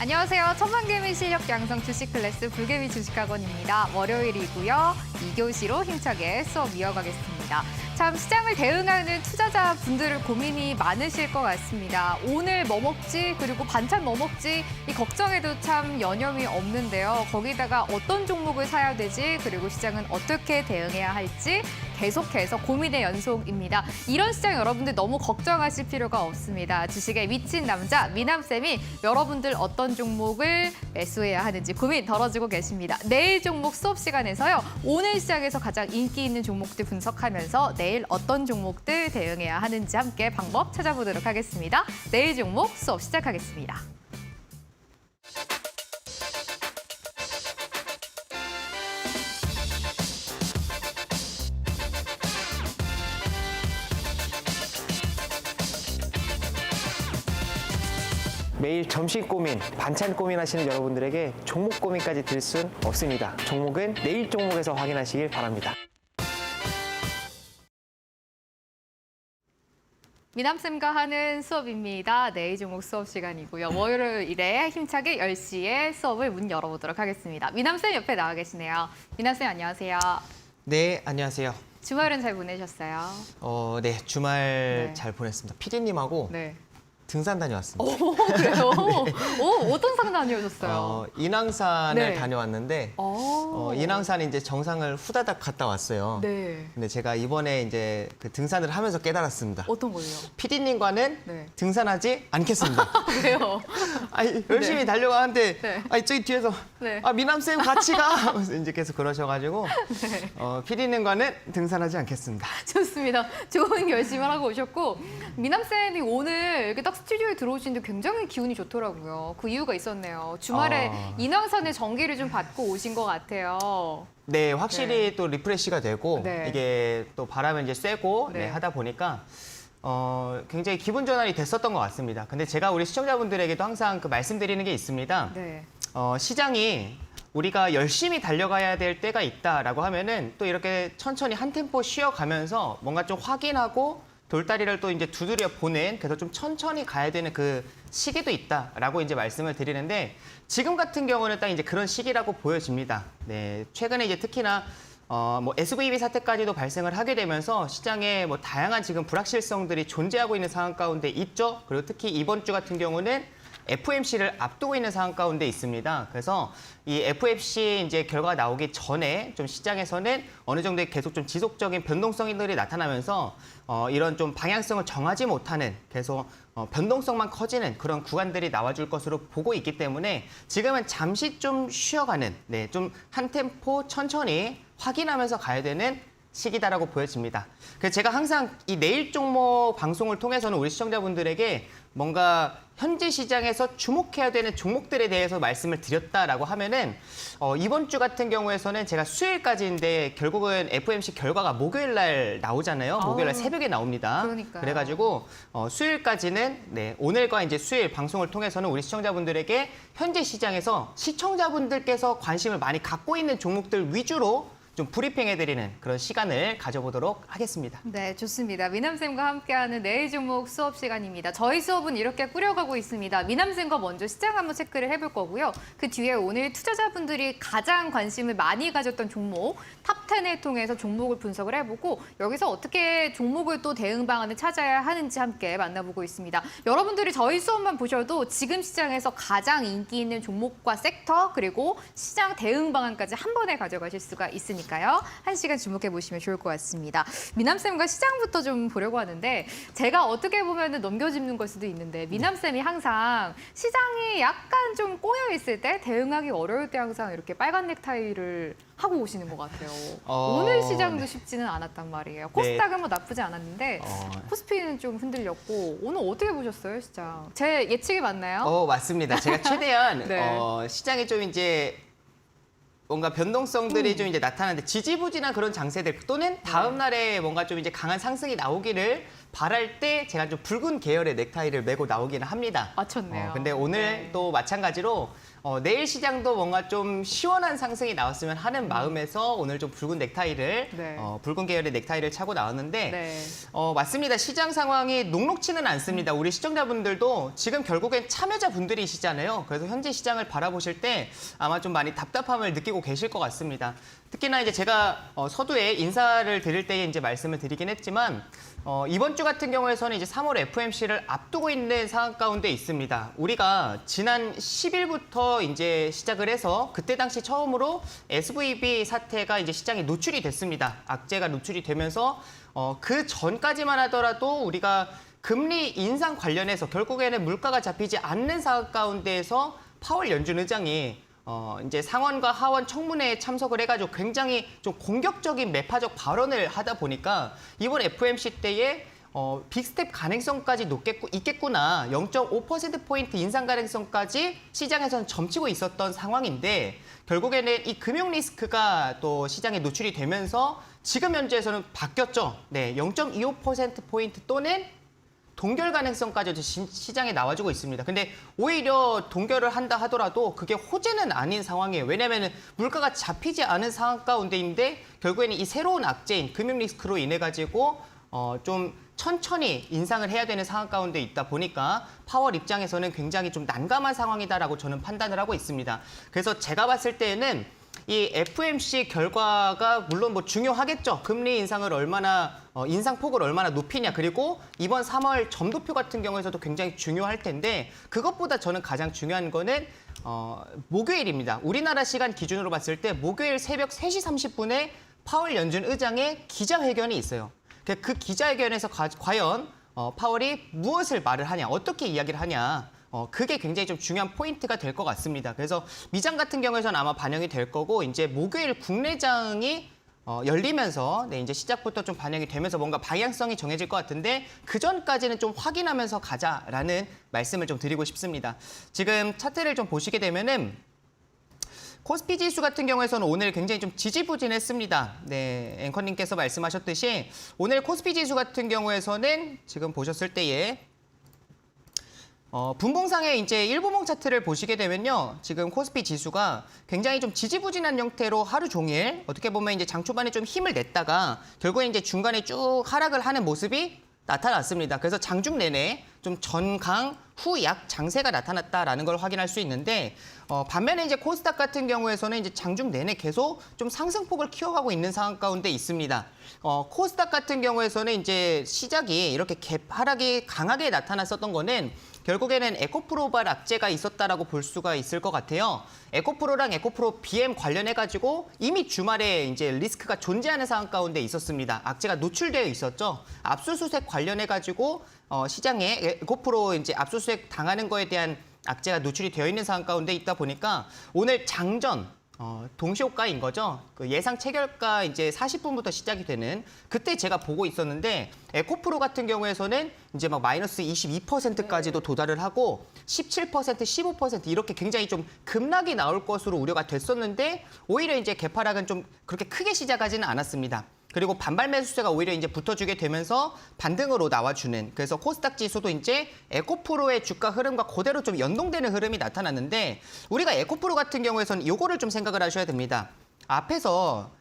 안녕하세요. 천만개미 실력 양성 주식 클래스 불개미 주식학원입니다. 월요일이고요. 2교시로 힘차게 수업 이어가겠습니다. 참 시장을 대응하는 투자자분들 고민이 많으실 것 같습니다. 오늘 뭐 먹지? 그리고 반찬 뭐 먹지? 이 걱정에도 참 여념이 없는데요. 거기다가 어떤 종목을 사야 되지? 그리고 시장은 어떻게 대응해야 할지 계속해서 고민의 연속입니다. 이런 시장 여러분들 너무 걱정하실 필요가 없습니다. 주식에 미친 남자 미남쌤이 여러분들 어떤 종목을 매수해야 하는지 고민 덜어주고 계십니다. 내일 종목 수업 시간에서요. 오늘 시장에서 가장 인기 있는 종목들 분석하면서 내일 어떤 종목들 대응해야 하는지 함께 방법 찾아보도록 하겠습니다. 내일 종목 수업 시작하겠습니다. 매일 점심 고민, 반찬 고민하시는 여러분들에게 종목 고민까지 들 순 없습니다. 종목은 내일 종목에서 확인하시길 바랍니다. 미남쌤과 하는 수업입니다. 내일 종목 수업 시간이고요. 월요일에 힘차게 10시에 수업을 문 열어보도록 하겠습니다. 미남쌤 옆에 나와 계시네요. 미남쌤 안녕하세요. 네, 안녕하세요. 주말은 잘 보내셨어요? 네, 주말 네. 잘 보냈습니다. PD님하고 네. 등산 다녀왔습니다. 오, 그래요? 어떤 상 다녀오셨어요? 인왕산을 네. 다녀왔는데 오. 인왕산에 이제 정상을 후다닥 갔다 왔어요. 네. 근데 제가 이번에 이제 그 등산을 하면서 깨달았습니다. 어떤 걸요? PD님과는 네. 등산하지 않겠습니다. 왜요? 아니, 열심히 네. 달려가는데 네. 아니 저기 뒤에서 네. 미남쌤 같이 가! 하면서 이제 계속 그러셔가지고 네. PD님과는 등산하지 않겠습니다. 좋습니다. 좋은 결심을 하고 오셨고 미남쌤이 오늘 이렇게 딱 스튜디오에 들어오시는데 굉장히 기운이 좋더라고요. 그 이유가 있었네요. 주말에 인왕산의 전기를 좀 받고 오신 것 같아요. 네, 확실히 또 리프레시가 되고 네. 이게 또 바람을 이제 쐬고 네. 하다 보니까 굉장히 기분 전환이 됐었던 것 같습니다. 근데 제가 우리 시청자분들에게도 항상 그 말씀드리는 게 있습니다. 네. 시장이 우리가 열심히 달려가야 될 때가 있다라고 하면은 또 이렇게 천천히 한 템포 쉬어가면서 뭔가 좀 확인하고 돌다리를 또 이제 두드려 보는, 그래서 좀 천천히 가야 되는 그 시기도 있다라고 이제 말씀을 드리는데, 지금 같은 경우는 딱 이제 그런 시기라고 보여집니다. 네, 최근에 이제 특히나 뭐 SVB 사태까지도 발생을 하게 되면서 시장에 뭐 다양한 지금 불확실성들이 존재하고 있는 상황 가운데 있죠. 그리고 특히 이번 주 같은 경우는 FOMC를 앞두고 있는 상황 가운데 있습니다. 그래서 이 FOMC 이제 결과가 나오기 전에 좀 시장에서는 어느 정도의 계속 좀 지속적인 변동성들이 나타나면서 이런 좀 방향성을 정하지 못하는, 계속 변동성만 커지는 그런 구간들이 나와줄 것으로 보고 있기 때문에 지금은 잠시 좀 쉬어가는, 네, 좀 한 템포 천천히 확인하면서 가야 되는 시기다라고 보여집니다. 그래서 제가 항상 이 내일 종목 방송을 통해서는 우리 시청자분들에게 뭔가 현재 시장에서 주목해야 되는 종목들에 대해서 말씀을 드렸다라고 하면은 이번 주 같은 경우에서는 제가 수요일까지인데 결국은 FOMC 결과가 목요일 날 나오잖아요. 목요일 날 새벽에 나옵니다. 그러니까요. 그래가지고 수요일까지는, 네, 오늘과 이제 수요일 방송을 통해서는 우리 시청자분들에게 현재 시장에서 시청자분들께서 관심을 많이 갖고 있는 종목들 위주로 좀 브리핑해드리는 그런 시간을 가져보도록 하겠습니다. 네, 좋습니다. 미남쌤과 함께하는 내일 종목 수업 시간입니다. 저희 수업은 이렇게 꾸려가고 있습니다. 미남쌤과 먼저 시장 한번 체크를 해볼 거고요. 그 뒤에 오늘 투자자분들이 가장 관심을 많이 가졌던 종목, 탑10을 통해서 종목을 분석을 해보고 여기서 어떻게 종목을 또 대응 방안을 찾아야 하는지 함께 만나보고 있습니다. 여러분들이 저희 수업만 보셔도 지금 시장에서 가장 인기 있는 종목과 섹터, 그리고 시장 대응 방안까지 한 번에 가져가실 수가 있으니까요. 1시간 주목해 보시면 좋을 것 같습니다. 미남쌤과 시장부터 좀 보려고 하는데 제가 어떻게 보면 넘겨짚는 걸 수도 있는데 미남쌤이 항상 시장이 약간 좀 꼬여 있을 때, 대응하기 어려울 때 항상 이렇게 빨간 넥타이를 하고 오시는 것 같아요. 오늘 시장도 네. 쉽지는 않았단 말이에요. 코스닥은 뭐 나쁘지 않았는데 코스피는 좀 흔들렸고 오늘 어떻게 보셨어요, 시장? 제 예측이 맞나요? 맞습니다. 제가 최대한 네. 시장에 좀 이제 뭔가 변동성들이 좀 이제 나타나는데 지지부진한 그런 장세들 또는 다음 날에 뭔가 좀 이제 강한 상승이 나오기를 바랄 때 제가 좀 붉은 계열의 넥타이를 메고 나오기는 합니다. 맞췄네요. 근데 오늘 네. 또 마찬가지로 내일 시장도 뭔가 좀 시원한 상승이 나왔으면 하는 마음에서 오늘 좀 붉은 넥타이를 네. 붉은 계열의 넥타이를 차고 나왔는데 네. 맞습니다. 시장 상황이 녹록치는 않습니다. 우리 시청자분들도 지금 결국엔 참여자분들이시잖아요. 그래서 현재 시장을 바라보실 때 아마 좀 많이 답답함을 느끼고 계실 것 같습니다. 특히나 이제 제가 서두에 인사를 드릴 때에 이제 말씀을 드리긴 했지만 이번 주 같은 경우에서는 이제 3월 FOMC를 앞두고 있는 상황 가운데 있습니다. 우리가 지난 10일부터 이제 시작을 해서 그때 당시 처음으로 SVB 사태가 이제 시장에 노출이 됐습니다. 악재가 노출이 되면서 그 전까지만 하더라도 우리가 금리 인상 관련해서 결국에는 물가가 잡히지 않는 상황 가운데에서 파월 연준 의장이 이제 상원과 하원 청문회에 참석을 해가지고 굉장히 좀 공격적인 매파적 발언을 하다 보니까 이번 FOMC 때에 빅스텝 가능성까지 있겠구나. 0.5%포인트 인상 가능성까지 시장에서는 점치고 있었던 상황인데 결국에는 이 금융 리스크가 또 시장에 노출이 되면서 지금 현재에서는 바뀌었죠. 네, 0.25%포인트 또는 동결 가능성까지도 시장에 나와주고 있습니다. 근데 오히려 동결을 한다 하더라도 그게 호재는 아닌 상황이에요. 왜냐하면 물가가 잡히지 않은 상황 가운데인데 결국에는 이 새로운 악재인 금융 리스크로 인해 가지고 좀 천천히 인상을 해야 되는 상황 가운데 있다 보니까 파월 입장에서는 굉장히 좀 난감한 상황이다라고 저는 판단을 하고 있습니다. 그래서 제가 봤을 때는 이 FOMC 결과가 물론 뭐 중요하겠죠. 금리 인상을 얼마나 인상폭을 얼마나 높이냐. 그리고 이번 3월 점도표 같은 경우에서도 굉장히 중요할 텐데 그것보다 저는 가장 중요한 거는 목요일입니다. 우리나라 시간 기준으로 봤을 때 목요일 새벽 3시 30분에 파월 연준 의장의 기자회견이 있어요. 그 기자회견에서 과연 파월이 무엇을 말을 하냐, 어떻게 이야기를 하냐. 그게 굉장히 좀 중요한 포인트가 될 것 같습니다. 그래서 미장 같은 경우에서는 아마 반영이 될 거고 이제 목요일 국내장이 열리면서 이제 시작부터 좀 반영이 되면서 뭔가 방향성이 정해질 것 같은데 그 전까지는 좀 확인하면서 가자라는 말씀을 좀 드리고 싶습니다. 지금 차트를 좀 보시게 되면은 코스피 지수 같은 경우에서는 오늘 굉장히 좀 지지부진했습니다. 네, 앵커님께서 말씀하셨듯이 오늘 코스피 지수 같은 경우에서는 지금 보셨을 때에 분봉상의 이제 일부봉 차트를 보시게 되면요. 지금 코스피 지수가 굉장히 좀 지지부진한 형태로 하루 종일 어떻게 보면 이제 장 초반에 좀 힘을 냈다가 결국에 이제 중간에 쭉 하락을 하는 모습이 나타났습니다. 그래서 장중 내내 좀 전강 후약 장세가 나타났다라는 걸 확인할 수 있는데 반면에 이제 코스닥 같은 경우에서는 이제 장중 내내 계속 좀 상승폭을 키워가고 있는 상황 가운데 있습니다. 코스닥 같은 경우에서는 이제 시작이 이렇게 갭 하락이 강하게 나타났었던 거는 결국에는 에코프로발 악재가 있었다라고 볼 수가 있을 것 같아요. 에코프로랑 에코프로 BM 관련해가지고 이미 주말에 이제 리스크가 존재하는 상황 가운데 있었습니다. 악재가 노출되어 있었죠. 압수수색 관련해가지고 시장에 에코프로 이제 압수수색 당하는 거에 대한 악재가 노출이 되어 있는 상황 가운데 있다 보니까 오늘 장전 동시호가인 거죠. 그 예상 체결가 이제 40분부터 시작이 되는 그때 제가 보고 있었는데 에코프로 같은 경우에서는 이제 막 마이너스 22%까지도 도달을 하고 17%, 15% 이렇게 굉장히 좀 급락이 나올 것으로 우려가 됐었는데 오히려 이제 개파락은 좀 그렇게 크게 시작하지는 않았습니다. 그리고 반발 매수세가 오히려 이제 붙어주게 되면서 반등으로 나와주는 그래서 코스닥 지수도 이제 에코프로의 주가 흐름과 그대로 좀 연동되는 흐름이 나타났는데 우리가 에코프로 같은 경우에서는 요거를 좀 생각을 하셔야 됩니다. 앞에서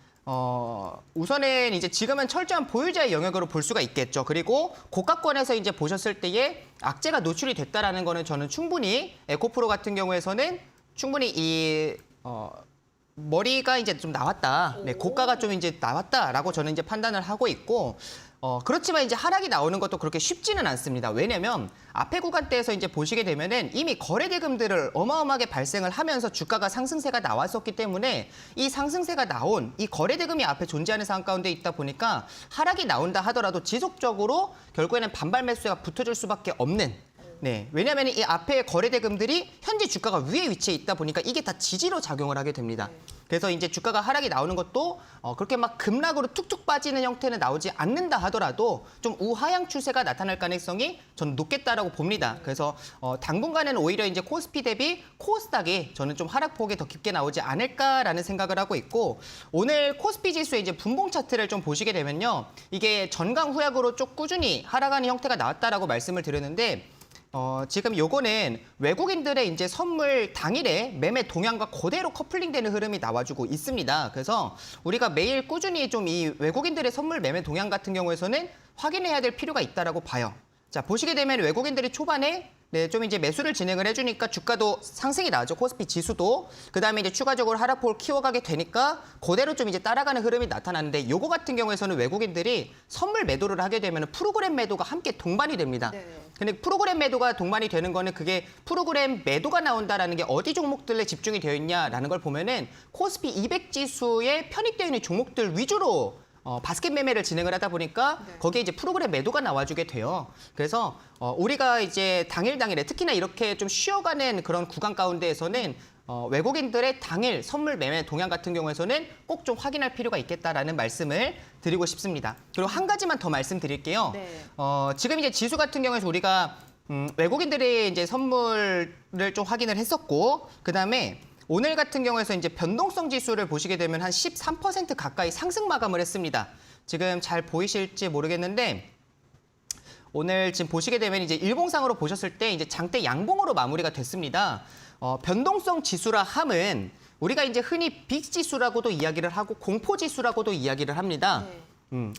우선은 이제 지금은 철저한 보유자의 영역으로 볼 수가 있겠죠. 그리고 고가권에서 이제 보셨을 때에 악재가 노출이 됐다라는 거는 저는 충분히 에코프로 같은 경우에서는 충분히 이 머리가 이제 좀 나왔다. 네, 고가가 좀 이제 나왔다라고 저는 이제 판단을 하고 있고, 그렇지만 이제 하락이 나오는 것도 그렇게 쉽지는 않습니다. 왜냐면 앞에 구간대에서 이제 보시게 되면은 이미 거래 대금들을 어마어마하게 발생을 하면서 주가가 상승세가 나왔었기 때문에 이 상승세가 나온 이 거래 대금이 앞에 존재하는 상황 가운데 있다 보니까 하락이 나온다 하더라도 지속적으로 결국에는 반발 매수세가 붙어줄 수밖에 없는 네, 왜냐하면 이 앞에 거래 대금들이 현재 주가가 위에 위치해 있다 보니까 이게 다 지지로 작용을 하게 됩니다. 그래서 이제 주가가 하락이 나오는 것도 그렇게 막 급락으로 툭툭 빠지는 형태는 나오지 않는다 하더라도 좀 우하향 추세가 나타날 가능성이 저는 높겠다라고 봅니다. 그래서 당분간에는 오히려 이제 코스피 대비 코스닥이 저는 좀 하락폭이 더 깊게 나오지 않을까라는 생각을 하고 있고 오늘 코스피 지수의 이제 분봉 차트를 좀 보시게 되면요. 이게 전강 후약으로 쭉 꾸준히 하락하는 형태가 나왔다라고 말씀을 드렸는데 지금 요거는 외국인들의 이제 선물 당일에 매매 동향과 그대로 커플링되는 흐름이 나와주고 있습니다. 그래서 우리가 매일 꾸준히 좀 이 외국인들의 선물 매매 동향 같은 경우에서는 확인해야 될 필요가 있다라고 봐요. 자, 보시게 되면 외국인들이 초반에 좀 이제 매수를 진행을 해주니까 주가도 상승이 나죠. 코스피 지수도. 그다음에 이제 추가적으로 하락폭을 키워가게 되니까 그대로 좀 이제 따라가는 흐름이 나타나는데 요거 같은 경우에서는 외국인들이 선물 매도를 하게 되면 프로그램 매도가 함께 동반이 됩니다. 네. 근데 프로그램 매도가 동반이 되는 거는 그게 프로그램 매도가 나온다라는 게 어디 종목들에 집중이 되어 있냐라는 걸 보면은 코스피 200 지수에 편입되어 있는 종목들 위주로 바스켓 매매를 진행을 하다 보니까 거기에 이제 프로그램 매도가 나와주게 돼요. 그래서 우리가 이제 당일에 특히나 이렇게 좀 쉬어가는 그런 구간 가운데에서는 외국인들의 당일 선물 매매 동향 같은 경우에서는 꼭 좀 확인할 필요가 있겠다라는 말씀을 드리고 싶습니다. 그리고 한 가지만 더 말씀드릴게요. 네. 지금 이제 지수 같은 경우에서 우리가 외국인들의 이제 선물을 좀 확인을 했었고, 그다음에 오늘 같은 경우에서 이제 변동성 지수를 보시게 되면 한 13% 가까이 상승 마감을 했습니다. 지금 잘 보이실지 모르겠는데 오늘 지금 보시게 되면 이제 일봉상으로 보셨을 때 이제 장대 양봉으로 마무리가 됐습니다. 변동성 지수라 함은 우리가 이제 흔히 빅 지수라고도 이야기를 하고 공포 지수라고도 이야기를 합니다.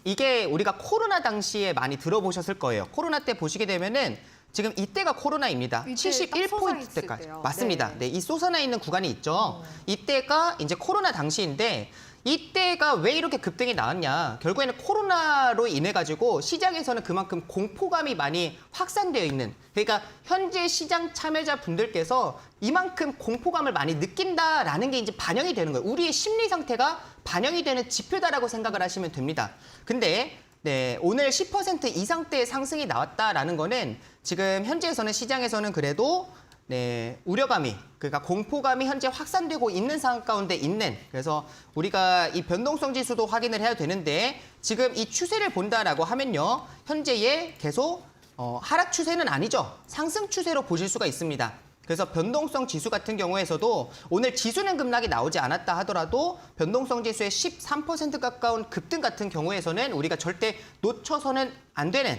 이게 우리가 코로나 당시에 많이 들어보셨을 거예요. 코로나 때 보시게 되면은 지금 이때가 코로나입니다. 이때 딱 71포인트 솟아있을 때까지. 때요. 맞습니다. 네, 이 솟아나 있는 구간이 있죠. 이때가 이제 코로나 당시인데 이때가 왜 이렇게 급등이 나왔냐. 결국에는 코로나로 인해 가지고 시장에서는 그만큼 공포감이 많이 확산되어 있는, 그러니까 현재 시장 참여자 분들께서 이만큼 공포감을 많이 느낀다라는 게 이제 반영이 되는 거예요. 우리의 심리 상태가 반영이 되는 지표다라고 생각을 하시면 됩니다. 근데 오늘 10% 이상대의 상승이 나왔다라는 거는 지금 현재에서는 시장에서는 그래도 우려감이, 그러니까 공포감이 현재 확산되고 있는 상황 가운데 있는, 그래서 우리가 이 변동성 지수도 확인을 해야 되는데 지금 이 추세를 본다라고 하면요. 현재의 계속 하락 추세는 아니죠. 상승 추세로 보실 수가 있습니다. 그래서 변동성 지수 같은 경우에서도 오늘 지수는 급락이 나오지 않았다 하더라도 변동성 지수의 13% 가까운 급등 같은 경우에서는 우리가 절대 놓쳐서는 안 되는,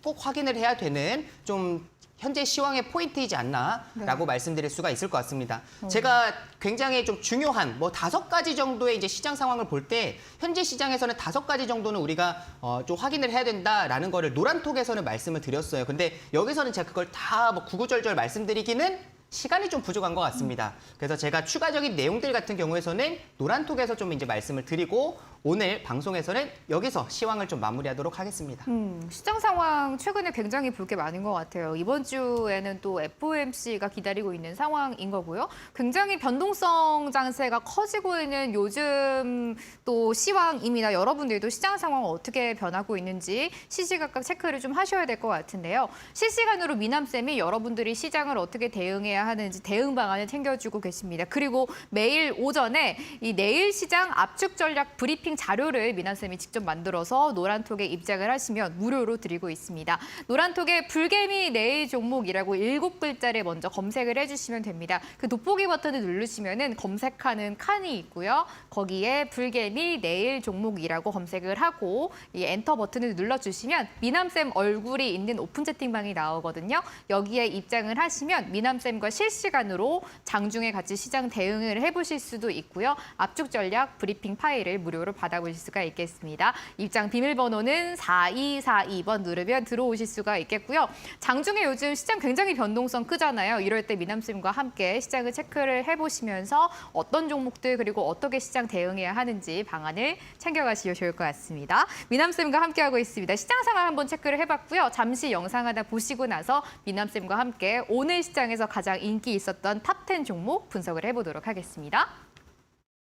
꼭 확인을 해야 되는 좀 현재 시황의 포인트이지 않나라고 말씀드릴 수가 있을 것 같습니다. 제가 굉장히 좀 중요한 5가지 정도의 이제 시장 상황을 볼 때 현재 시장에서는 5가지 정도는 우리가 좀 확인을 해야 된다라는 거를 노란톡에서는 말씀을 드렸어요. 근데 여기서는 제가 그걸 다 구구절절 말씀드리기는 시간이 좀 부족한 것 같습니다. 그래서 제가 추가적인 내용들 같은 경우에서는 노란톡에서 좀 이제 말씀을 드리고 오늘 방송에서는 여기서 시황을 좀 마무리하도록 하겠습니다. 시장 상황 최근에 굉장히 볼 게 많은 것 같아요. 이번 주에는 또 FOMC가 기다리고 있는 상황인 거고요. 굉장히 변동성 장세가 커지고 있는 요즘 또 시황입니다. 여러분들도 시장 상황 어떻게 변하고 있는지 시시각각 체크를 좀 하셔야 될 것 같은데요. 실시간으로 미남쌤이 여러분들이 시장을 어떻게 대응해야 하는지 대응 방안을 챙겨주고 계십니다. 그리고 매일 오전에 이 내일 시장 압축 전략 브리핑 자료를 미남쌤이 직접 만들어서 노란톡에 입장을 하시면 무료로 드리고 있습니다. 노란톡에 불개미 내일 종목이라고 7글자를 먼저 검색을 해주시면 됩니다. 그 돋보기 버튼을 누르시면은 검색하는 칸이 있고요. 거기에 불개미 내일 종목이라고 검색을 하고 이 엔터 버튼을 눌러주시면 미남쌤 얼굴이 있는 오픈 채팅방이 나오거든요. 여기에 입장을 하시면 미남쌤과 실시간으로 장중에 같이 시장 대응을 해보실 수도 있고요. 압축 전략 브리핑 파일을 무료로 받아보실 수가 있겠습니다. 입장 비밀번호는 4242번 누르면 들어오실 수가 있겠고요. 장중에 요즘 시장 굉장히 변동성 크잖아요. 이럴 때 미남쌤과 함께 시장을 체크를 해보시면서 어떤 종목들 그리고 어떻게 시장 대응해야 하는지 방안을 챙겨가시면 좋을 것 같습니다. 미남쌤과 함께하고 있습니다. 시장 상황 한번 체크를 해봤고요. 잠시 영상 하나 보시고 나서 미남쌤과 함께 오늘 시장에서 가장 인기 있었던 탑10 종목 분석을 해보도록 하겠습니다.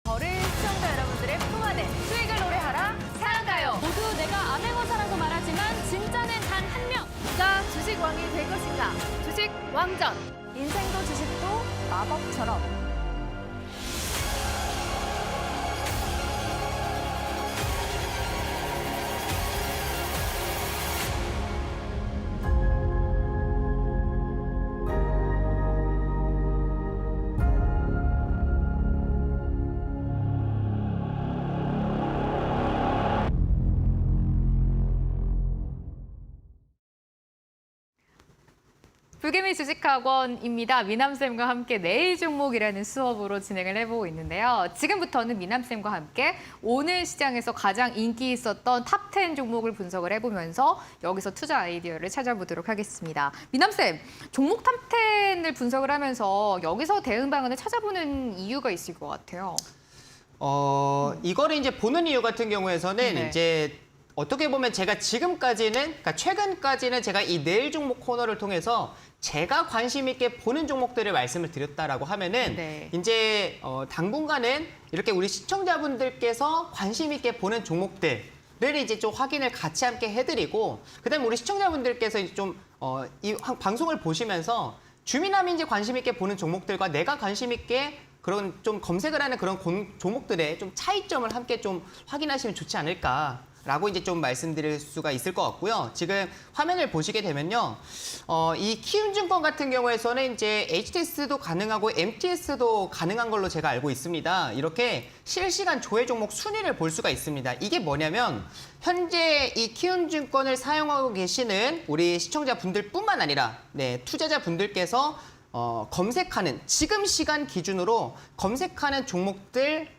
저를 시청자 여러분들의 품 안에 수익을 노래하라 사랑가요. 모두 내가 암행어사라고 말하지만 진짜는 단 한 명. 누가 주식 왕이 될 것인가? 주식 왕전. 인생도 주식도 마법처럼. 불개미 주식학원입니다. 미남쌤과 함께 내일 종목이라는 수업으로 진행을 해보고 있는데요. 지금부터는 미남쌤과 함께 오늘 시장에서 가장 인기 있었던 탑10 종목을 분석을 해보면서 여기서 투자 아이디어를 찾아보도록 하겠습니다. 미남쌤, 종목 탑10을 분석을 하면서 여기서 대응 방안을 찾아보는 이유가 있을 것 같아요. 이거를 이제 보는 이유 같은 경우에서는 네. 이제 어떻게 보면 제가 지금까지는, 그러니까 최근까지는 제가 이 내일 종목 코너를 통해서 제가 관심 있게 보는 종목들을 말씀을 드렸다라고 하면은 네. 이제 당분간은 이렇게 우리 시청자분들께서 관심 있게 보는 종목들을 이제 좀 확인을 같이 함께 해드리고, 그다음에 우리 시청자분들께서 이제 좀 이 방송을 보시면서 주미남인지 관심 있게 보는 종목들과 내가 관심 있게 그런 좀 검색을 하는 그런 종목들의 좀 차이점을 함께 좀 확인하시면 좋지 않을까라고 이제 좀 말씀드릴 수가 있을 것 같고요. 지금 화면을 보시게 되면요. 이 키움증권 같은 경우에서는 이제 HTS도 가능하고 MTS도 가능한 걸로 제가 알고 있습니다. 이렇게 실시간 조회 종목 순위를 볼 수가 있습니다. 이게 뭐냐면 현재 이 키움증권을 사용하고 계시는 우리 시청자분들뿐만 아니라 투자자분들께서 검색하는 지금 시간 기준으로 검색하는 종목들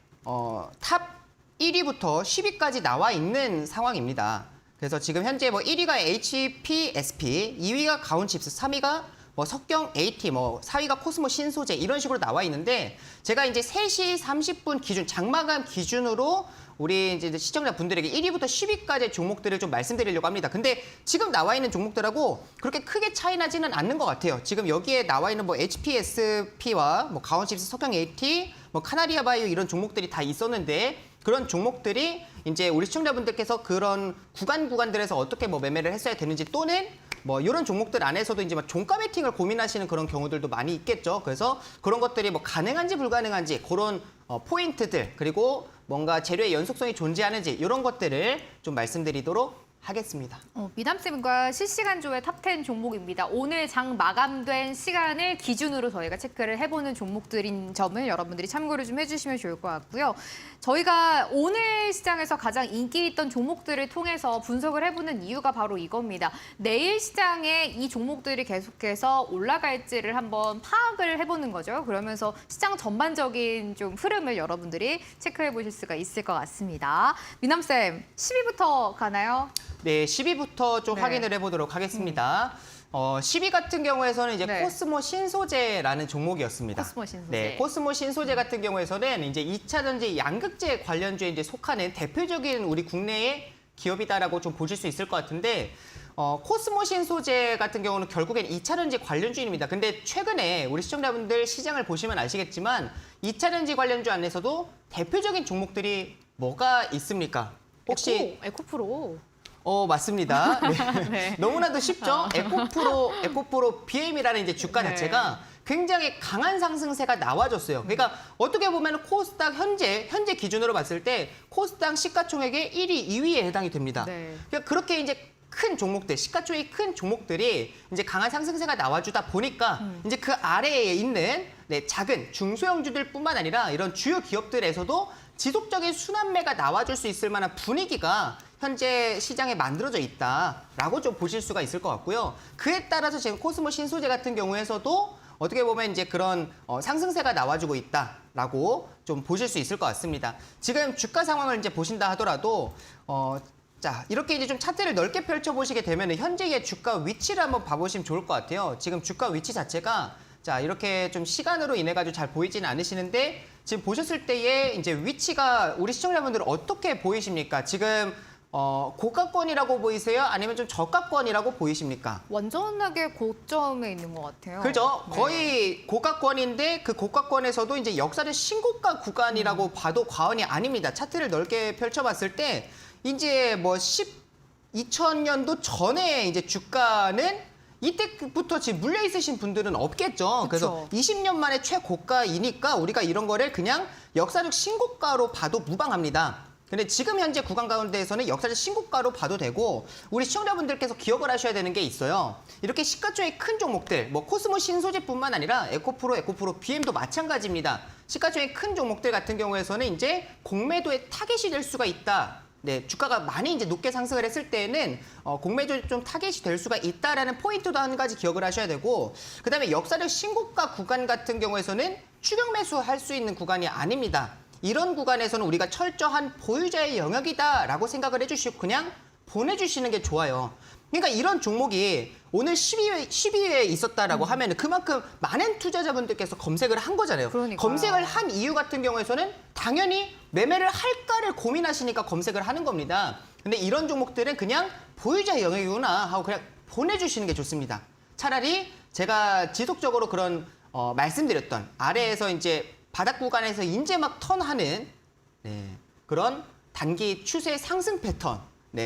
탑 1위부터 10위까지 나와 있는 상황입니다. 그래서 지금 현재 뭐 1위가 HPSP, 2위가 가온칩스, 3위가 뭐 석경 AT, 뭐 4위가 코스모 신소재 이런 식으로 나와 있는데, 제가 이제 3시 30분 기준 장마감 기준으로 우리 이제 시청자분들에게 1위부터 10위까지의 종목들을 좀 말씀드리려고 합니다. 근데 지금 나와 있는 종목들하고 그렇게 크게 차이 나지는 않는 것 같아요. 지금 여기에 나와 있는 뭐 HPSP와 뭐 가온칩스, 석경 AT, 뭐 카나리아 바이오 이런 종목들이 다 있었는데, 그런 종목들이 이제 우리 시청자분들께서 그런 구간들에서 어떻게 뭐 매매를 했어야 되는지, 또는 뭐 이런 종목들 안에서도 이제 막 종가 베팅을 고민하시는 그런 경우들도 많이 있겠죠. 그래서 그런 것들이 뭐 가능한지 불가능한지 그런 포인트들, 그리고 뭔가 재료의 연속성이 존재하는지 이런 것들을 좀 말씀드리도록 하겠습니다. 미남쌤과 실시간 조회 탑10 종목입니다. 오늘 장 마감된 시간을 기준으로 저희가 체크를 해보는 종목들인 점을 여러분들이 참고를 좀 해주시면 좋을 것 같고요. 저희가 오늘 시장에서 가장 인기 있던 종목들을 통해서 분석을 해보는 이유가 바로 이겁니다. 내일 시장에 이 종목들이 계속해서 올라갈지를 한번 파악을 해보는 거죠. 그러면서 시장 전반적인 좀 흐름을 여러분들이 체크해 보실 수가 있을 것 같습니다. 미남쌤, 10위부터 가나요? 네, 10위부터 좀 네. 확인을 해보도록 하겠습니다. 10위 같은 경우에서는 이제 네. 코스모 신소재라는 종목이었습니다. 코스모 신소재. 네, 코스모 신소재 같은 경우에서는 이제 2차전지 양극재 관련주에 이제 속하는 대표적인 우리 국내의 기업이다라고 좀 보실 수 있을 것 같은데, 코스모 신소재 같은 경우는 결국엔 2차전지 관련주입니다. 근데 최근에 우리 시청자분들 시장을 보시면 아시겠지만 2차전지 관련주 안에서도 대표적인 종목들이 뭐가 있습니까? 혹시 에코프로. 맞습니다. 네. 네. 너무나도 쉽죠? 에코프로 BM이라는 이제 주가 네. 자체가 굉장히 강한 상승세가 나와줬어요. 그러니까 어떻게 보면 코스닥 현재 기준으로 봤을 때 코스닥 시가총액의 1위, 2위에 해당이 됩니다. 네. 그러니까 그렇게 이제 큰 종목들, 시가총액이 큰 종목들이 이제 강한 상승세가 나와주다 보니까 이제 그 아래에 있는 작은 중소형주들뿐만 아니라 이런 주요 기업들에서도 지속적인 순환매가 나와줄 수 있을 만한 분위기가 현재 시장에 만들어져 있다라고 좀 보실 수가 있을 것 같고요. 그에 따라서 지금 코스모 신소재 같은 경우에서도 어떻게 보면 이제 그런 상승세가 나와주고 있다라고 좀 보실 수 있을 것 같습니다. 지금 주가 상황을 이제 보신다 하더라도 자, 이렇게 이제 좀 차트를 넓게 펼쳐보시게 되면 현재의 주가 위치를 한번 봐보시면 좋을 것 같아요. 지금 주가 위치 자체가 자, 이렇게 좀 시간으로 인해 가지고 잘 보이지는 않으시는데, 지금 보셨을 때의 이제 위치가 우리 시청자분들은 어떻게 보이십니까? 지금 고가권이라고 보이세요? 아니면 좀 저가권이라고 보이십니까? 완전하게 고점에 있는 것 같아요. 그죠? 네. 거의 고가권인데 그 고가권에서도 이제 역사적 신고가 구간이라고 봐도 과언이 아닙니다. 차트를 넓게 펼쳐봤을 때 이제 뭐 2000년도 전에 이제 주가는 이때부터 지금 물려 있으신 분들은 없겠죠. 그래서 20년 만에 최고가이니까 우리가 이런 거를 그냥 역사적 신고가로 봐도 무방합니다. 근데 지금 현재 구간 가운데에서는 역사적 신고가로 봐도 되고, 우리 시청자분들께서 기억을 하셔야 되는 게 있어요. 이렇게 시가총액 큰 종목들, 뭐 코스모 신소재뿐만 아니라 에코프로 BM도 마찬가지입니다. 시가총액 큰 종목들 같은 경우에서는 이제 공매도의 타겟이 될 수가 있다. 네, 주가가 많이 이제 높게 상승을 했을 때는 공매도 좀 타겟이 될 수가 있다라는 포인트도 한 가지 기억을 하셔야 되고, 그다음에 역사적 신고가 구간 같은 경우에서는 추격 매수할 수 있는 구간이 아닙니다. 이런 구간에서는 우리가 철저한 보유자의 영역이다라고 생각을 해주시고 그냥 보내주시는 게 좋아요. 그러니까 이런 종목이 오늘 12위에 있었다라고 하면 그만큼 많은 투자자분들께서 검색을 한 거잖아요. 그러니까요. 검색을 한 이유 같은 경우에서는 당연히 매매를 할까를 고민하시니까 검색을 하는 겁니다. 근데 이런 종목들은 그냥 보유자 영역이구나 하고 그냥 보내주시는 게 좋습니다. 차라리 제가 지속적으로 그런 말씀드렸던 아래에서 이제 바닥 구간에서 이제 막 턴하는 그런 단기 추세 상승 패턴,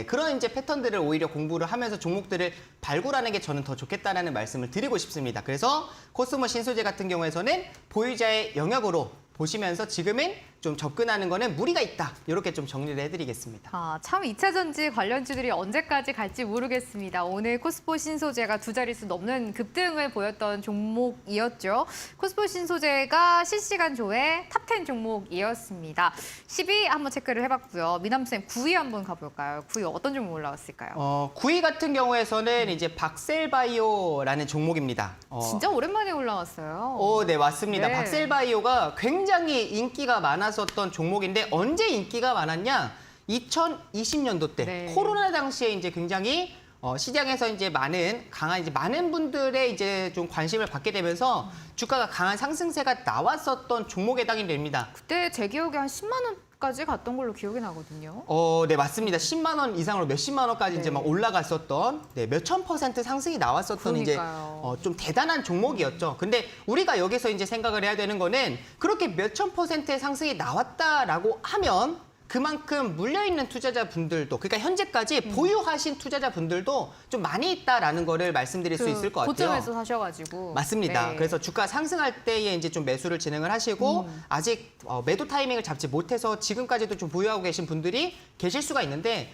그런 이제 패턴들을 오히려 공부를 하면서 종목들을 발굴하는 게 저는 더 좋겠다라는 말씀을 드리고 싶습니다. 그래서 코스모 신소재 같은 경우에서는 보유자의 영역으로 보시면서 지금은 좀 접근하는 거는 무리가 있다. 이렇게 좀 정리를 해드리겠습니다. 아, 참 2차 전지 관련주들이 언제까지 갈지 모르겠습니다. 오늘 코스모 신소재가 두 자릿수 넘는 급등을 보였던 종목이었죠. 코스모 신소재가 실시간 조회 탑10 종목이었습니다. 10위 한번 체크를 해봤고요. 미남쌤 9위 한번 가볼까요? 9위 어떤 종목 올라왔을까요? 9위 같은 경우에서는 이제 박셀바이오라는 종목입니다. 진짜 오랜만에 올라왔어요. 네, 맞습니다. 네. 박셀바이오가 굉장히 인기가 많았었던 종목인데 언제 인기가 많았냐? 2020년도 때 네. 코로나 당시에 이제 굉장히 시장에서 이제 많은 분들의 이제 좀 관심을 받게 되면서 주가가 강한 상승세가 나왔었던 종목에 해당이 됩니다. 그때 제 기억에 한 10만 원까지 갔던 걸로 기억이 나거든요. 네, 맞습니다. 10만 원 이상으로 몇십만 원까지 이제 막 올라갔었던 몇천 % 상승이 나왔었던 그러니까요. 이제 좀 대단한 종목이었죠. 근데 우리가 여기서 이제 생각을 해야 되는 거는 그렇게 몇천 %의 상승이 나왔다라고 하면 그만큼 물려있는 투자자분들도, 그러니까 현재까지 보유하신 투자자분들도 좀 많이 있다라는 거를 말씀드릴 수 있을 것 같아요. 고점에서 사셔가지고. 맞습니다. 네. 그래서 주가 상승할 때에 이제 좀 매수를 진행을 하시고 아직 매도 타이밍을 잡지 못해서 지금까지도 좀 보유하고 계신 분들이 계실 수가 있는데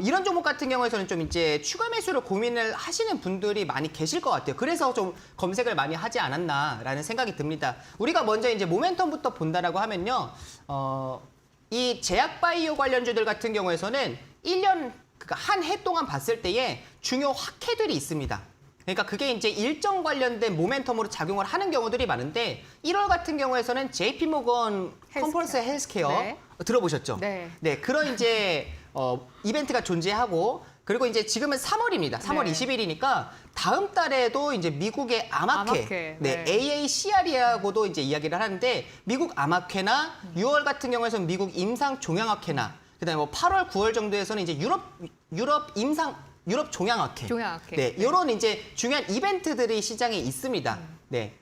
이런 종목 같은 경우에서는 좀 이제 추가 매수를 고민을 하시는 분들이 많이 계실 것 같아요. 그래서 좀 검색을 많이 하지 않았나라는 생각이 듭니다. 우리가 먼저 이제 모멘텀부터 본다라고 하면요. 이 제약바이오 관련주들 같은 경우에서는 1년, 그러니까 한 해 동안 봤을 때에 중요 확해들이 있습니다. 그러니까 그게 이제 일정 관련된 모멘텀으로 작용을 하는 경우들이 많은데 1월 같은 경우에서는 JP모건 컨퍼런스 헬스케어 네. 들어보셨죠? 네. 그런 이제 이벤트가 존재하고 그리고 이제 지금은 3월입니다. 3월 네. 20일이니까 다음 달에도 이제 미국의 아마케, 네. AACR이라고도 이제 이야기를 하는데 미국 아마케나 6월 같은 경우에서는 미국 임상 종양학회나 그다음에 뭐 8월, 9월 정도에서는 이제 유럽 종양학회. 종양학회. 네, 이런 이제 중요한 이벤트들이 시장에 있습니다. 네,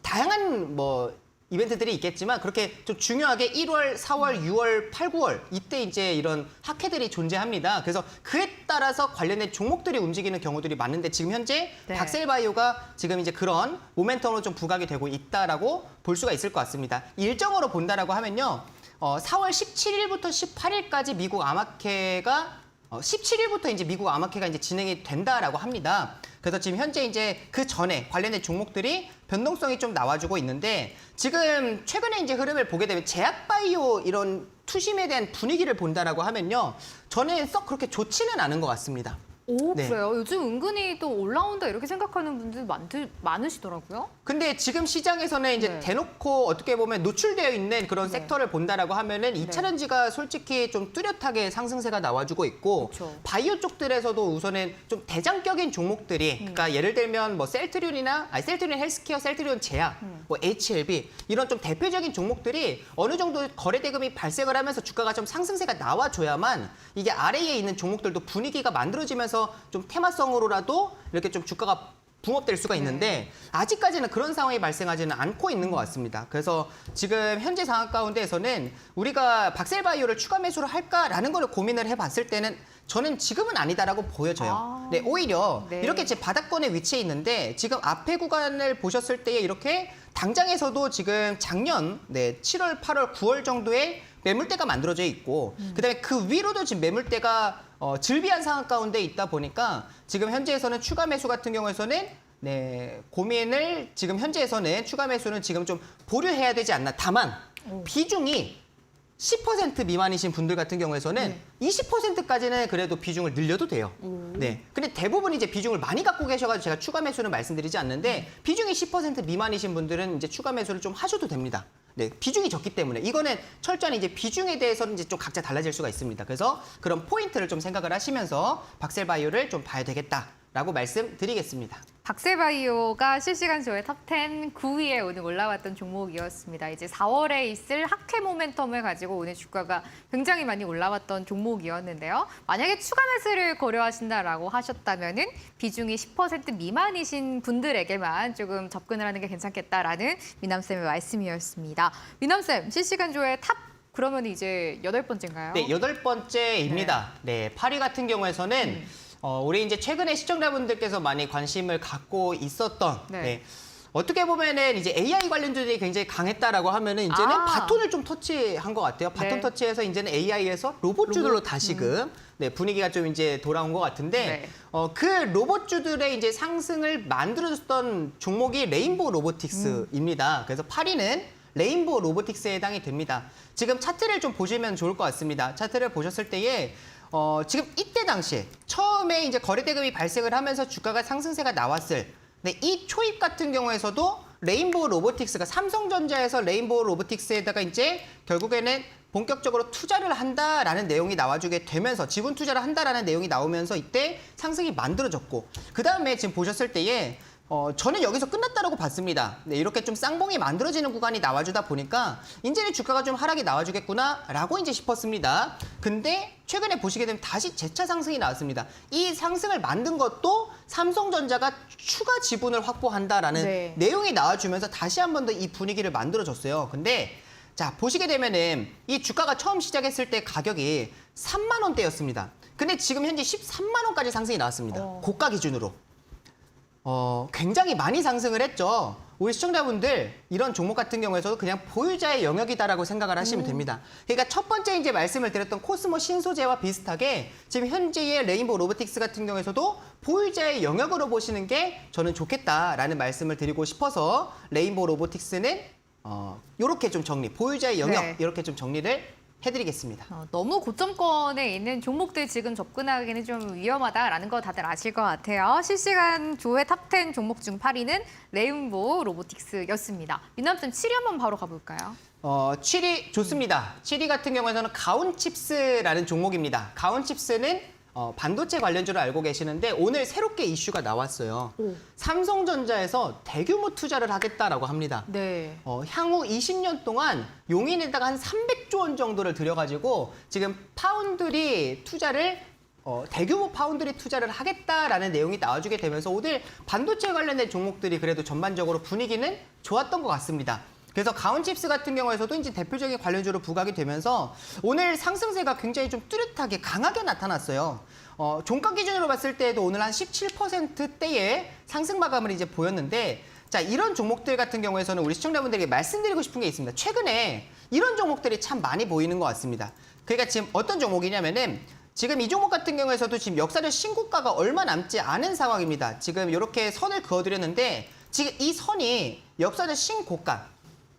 다양한 뭐 이벤트들이 있겠지만 그렇게 좀 중요하게 1월, 4월, 6월, 8, 9월 이때 이제 이런 학회들이 존재합니다. 그래서 그에 따라서 관련된 종목들이 움직이는 경우들이 많은데 지금 현재 네. 박셀바이오가 지금 이제 그런 모멘텀으로 좀 부각이 되고 있다라고 볼 수가 있을 것 같습니다. 일정으로 본다라고 하면요, 4월 17일부터 18일까지 미국 아마케가 17일부터 이제 미국 아마케가 이제 진행이 된다라고 합니다. 그래서 지금 현재 이제 그 전에 관련된 종목들이 변동성이 좀 나와주고 있는데 지금 최근에 이제 흐름을 보게 되면 제약바이오 이런 투심에 대한 분위기를 본다라고 하면요, 저는 썩 그렇게 좋지는 않은 것 같습니다. 오, 네. 그래요? 요즘 은근히 또 올라온다 이렇게 생각하는 분들 많으시더라고요. 근데 지금 시장에서는 이제 네. 대놓고 어떻게 보면 노출되어 있는 그런 섹터를 본다라고 하면은 2차 전지가 솔직히 좀 뚜렷하게 상승세가 나와주고 있고 그렇죠. 바이오 쪽들에서도 우선은 좀 대장격인 종목들이 그러니까 예를 들면 뭐 셀트리온 헬스케어, 셀트리온 제약, 뭐 HLB 이런 좀 대표적인 종목들이 어느 정도 거래 대금이 발생을 하면서 주가가 좀 상승세가 나와줘야만 이게 아래에 있는 종목들도 분위기가 만들어지면서 좀 테마성으로라도 이렇게 좀 주가가 붕업될 수가 있는데 아직까지는 그런 상황이 발생하지는 않고 있는 것 같습니다. 그래서 지금 현재 상황 가운데에서는 우리가 박셀바이오를 추가 매수를 할까라는 걸 고민을 해봤을 때는 저는 지금은 아니다라고 보여져요. 네, 오히려 네. 이렇게 제 바닥권에 위치해 있는데 지금 앞에 구간을 보셨을 때에 이렇게 당장에서도 지금 작년 7월, 8월, 9월 정도에 매물대가 만들어져 있고 그다음에 그 위로도 지금 매물대가 즐비한 상황 가운데 있다 보니까 지금 현재에서는 추가 매수 같은 경우에서는 고민을 지금 현재에서는 추가 매수는 지금 좀 보류해야 되지 않나. 다만 비중이 10% 미만이신 분들 같은 경우에서는 20%까지는 그래도 비중을 늘려도 돼요. 네. 근데 대부분 이제 비중을 많이 갖고 계셔가지고 제가 추가 매수는 말씀드리지 않는데 비중이 10% 미만이신 분들은 이제 추가 매수를 좀 하셔도 됩니다. 네, 비중이 적기 때문에 이거는 철저히 이제 비중에 대해서는 이제 좀 각자 달라질 수가 있습니다. 그래서 그런 포인트를 좀 생각을 하시면서 박셀바이오를 좀 봐야 되겠다라고 말씀드리겠습니다. 박셀바이오가 실시간 조회 탑10 9위에 오늘 올라왔던 종목이었습니다. 이제 4월에 있을 학회 모멘텀을 가지고 오늘 주가가 굉장히 많이 올라왔던 종목이었는데요. 만약에 추가 매수를 고려하신다라고 하셨다면은 비중이 10% 미만이신 분들에게만 조금 접근을 하는 게 괜찮겠다라는 미남쌤의 말씀이었습니다. 미남쌤, 실시간 조회 탑 그러면 이제 8번째인가요? 네, 8번째입니다. 네, 8위 같은 경우에서는 우리 이제 최근에 시청자분들께서 많이 관심을 갖고 있었던 네. 네. 어떻게 보면은 이제 AI 관련주들이 굉장히 강했다라고 하면은 이제는 바톤을 좀 터치한 것 같아요. 바톤 네. 터치해서 이제는 AI에서 로봇주들로 다시금 네, 분위기가 좀 이제 돌아온 것 같은데 네. 그 로봇주들의 이제 상승을 만들어줬던 종목이 레인보우 로보틱스입니다. 그래서 8위는 레인보우 로보틱스에 해당이 됩니다. 지금 차트를 좀 보시면 좋을 것 같습니다. 차트를 보셨을 때에 지금 이때 당시에 처음에 이제 거래대금이 발생을 하면서 주가가 상승세가 나왔을 네, 이 초입 같은 경우에서도 레인보우 로보틱스가 삼성전자에서 레인보우 로보틱스에다가 이제 결국에는 본격적으로 투자를 한다라는 내용이 나와주게 되면서 지분 투자를 한다라는 내용이 나오면서 이때 상승이 만들어졌고 그 다음에 지금 보셨을 때에 저는 여기서 끝났다라고 봤습니다. 네, 이렇게 좀 쌍봉이 만들어지는 구간이 나와주다 보니까 이제는 주가가 좀 하락이 나와주겠구나라고 이제 싶었습니다. 근데 최근에 보시게 되면 다시 재차 상승이 나왔습니다. 이 상승을 만든 것도 삼성전자가 추가 지분을 확보한다라는 네. 내용이 나와주면서 다시 한 번 더 이 분위기를 만들어줬어요. 근데 자 보시게 되면은 이 주가가 처음 시작했을 때 가격이 3만 원대였습니다. 근데 지금 현재 13만 원까지 상승이 나왔습니다. 고가 기준으로. 굉장히 많이 상승을 했죠. 우리 시청자분들 이런 종목 같은 경우에서도 그냥 보유자의 영역이다라고 생각을 하시면 됩니다. 그러니까 첫 번째 이제 말씀을 드렸던 코스모 신소재와 비슷하게 지금 현재의 레인보우 로보틱스 같은 경우에서도 보유자의 영역으로 보시는 게 저는 좋겠다라는 말씀을 드리고 싶어서 레인보우 로보틱스는 이렇게 좀 정리, 보유자의 영역 네. 이렇게 좀 정리를 해드리겠습니다. 너무 고점권에 있는 종목들 지금 접근하기는 좀 위험하다라는 거 다들 아실 것 같아요. 실시간 조회 탑10 종목 중 8위는 레인보우 로보틱스였습니다. 민남쌤 7위 한번 바로 가볼까요? 7위 좋습니다. 7위 같은 경우에는 가온칩스라는 종목입니다. 가온칩스는 반도체 관련주로 알고 계시는데 오늘 새롭게 이슈가 나왔어요. 삼성전자에서 대규모 투자를 하겠다라고 합니다. 네. 향후 20년 동안 용인에다가 한 300조 원 정도를 들여가지고 지금 파운드리 투자를 대규모 파운드리 투자를 하겠다라는 내용이 나와주게 되면서 오늘 반도체 관련된 종목들이 그래도 전반적으로 분위기는 좋았던 것 같습니다. 그래서 가온칩스 같은 경우에서도 이제 대표적인 관련주로 부각이 되면서 오늘 상승세가 굉장히 좀 뚜렷하게 강하게 나타났어요. 종가 기준으로 봤을 때에도 오늘 한 17%대의 상승 마감을 이제 보였는데 자 이런 종목들 같은 경우에서는 우리 시청자분들에게 말씀드리고 싶은 게 있습니다. 최근에 이런 종목들이 참 많이 보이는 것 같습니다. 그러니까 지금 어떤 종목이냐면은 지금 이 종목 같은 경우에서도 지금 역사적 신고가가 얼마 남지 않은 상황입니다. 지금 이렇게 선을 그어드렸는데 지금 이 선이 역사적 신고가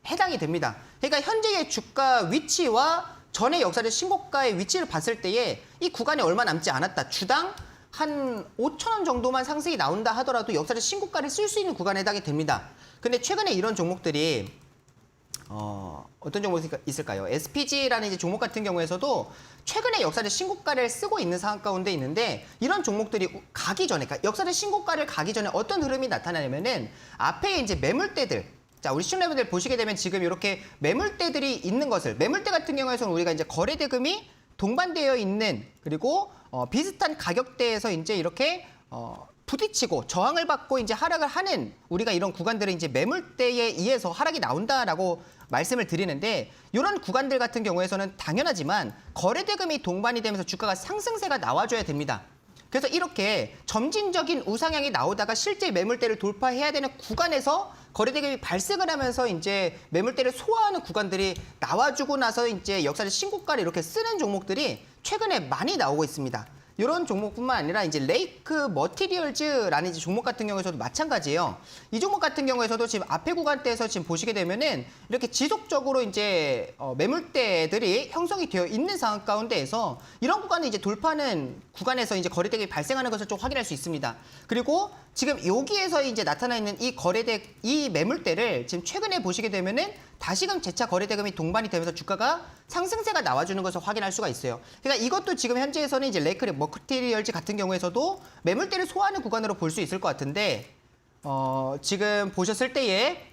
해당이 됩니다. 그러니까 현재의 주가 위치와 전의 역사적 신고가의 위치를 봤을 때에 이 구간이 얼마 남지 않았다. 주당 한 5천 원 정도만 상승이 나온다 하더라도 역사적 신고가를 쓸 수 있는 구간에 해당이 됩니다. 근데 최근에 이런 종목들이 어떤 종목이 있을까요? SPG라는 이제 종목 같은 경우에서도 최근에 역사적 신고가를 쓰고 있는 상황 가운데 있는데 이런 종목들이 가기 전에, 그러니까 역사적 신고가를 가기 전에 어떤 흐름이 나타나냐면은 앞에 이제 매물대들 자, 우리 시청자분들 보시게 되면 지금 이렇게 매물대들이 있는 것을 매물대 같은 경우에서는 우리가 이제 거래 대금이 동반되어 있는 그리고 비슷한 가격대에서 이제 이렇게 부딪히고 저항을 받고 이제 하락을 하는 우리가 이런 구간들은 이제 매물대에 의해서 하락이 나온다라고 말씀을 드리는데 이런 구간들 같은 경우에서는 당연하지만 거래 대금이 동반이 되면서 주가가 상승세가 나와줘야 됩니다. 그래서 이렇게 점진적인 우상향이 나오다가 실제 매물대를 돌파해야 되는 구간에서 거래대금이 발생을 하면서 이제 매물대를 소화하는 구간들이 나와주고 나서 이제 역사적 신고가를 이렇게 쓰는 종목들이 최근에 많이 나오고 있습니다. 이런 종목뿐만 아니라 이제 레이크 머티리얼즈라는 이제 종목 같은 경우에서도 마찬가지예요. 이 종목 같은 경우에서도 지금 앞에 구간대에서 지금 보시게 되면은 이렇게 지속적으로 이제 매물대들이 형성이 되어 있는 상황 가운데에서 이런 구간을 이제 돌파하는 구간에서 이제 거래대금이 발생하는 것을 좀 확인할 수 있습니다. 그리고 지금 여기에서 이제 나타나 있는 이 매물대를 지금 최근에 보시게 되면은 다시금 재차 거래대금이 동반이 되면서 주가가 상승세가 나와주는 것을 확인할 수가 있어요. 그러니까 이것도 지금 현재에서는 이제 레이크 머티리얼즈 같은 경우에서도 매물대를 소화하는 구간으로 볼 수 있을 것 같은데 지금 보셨을 때에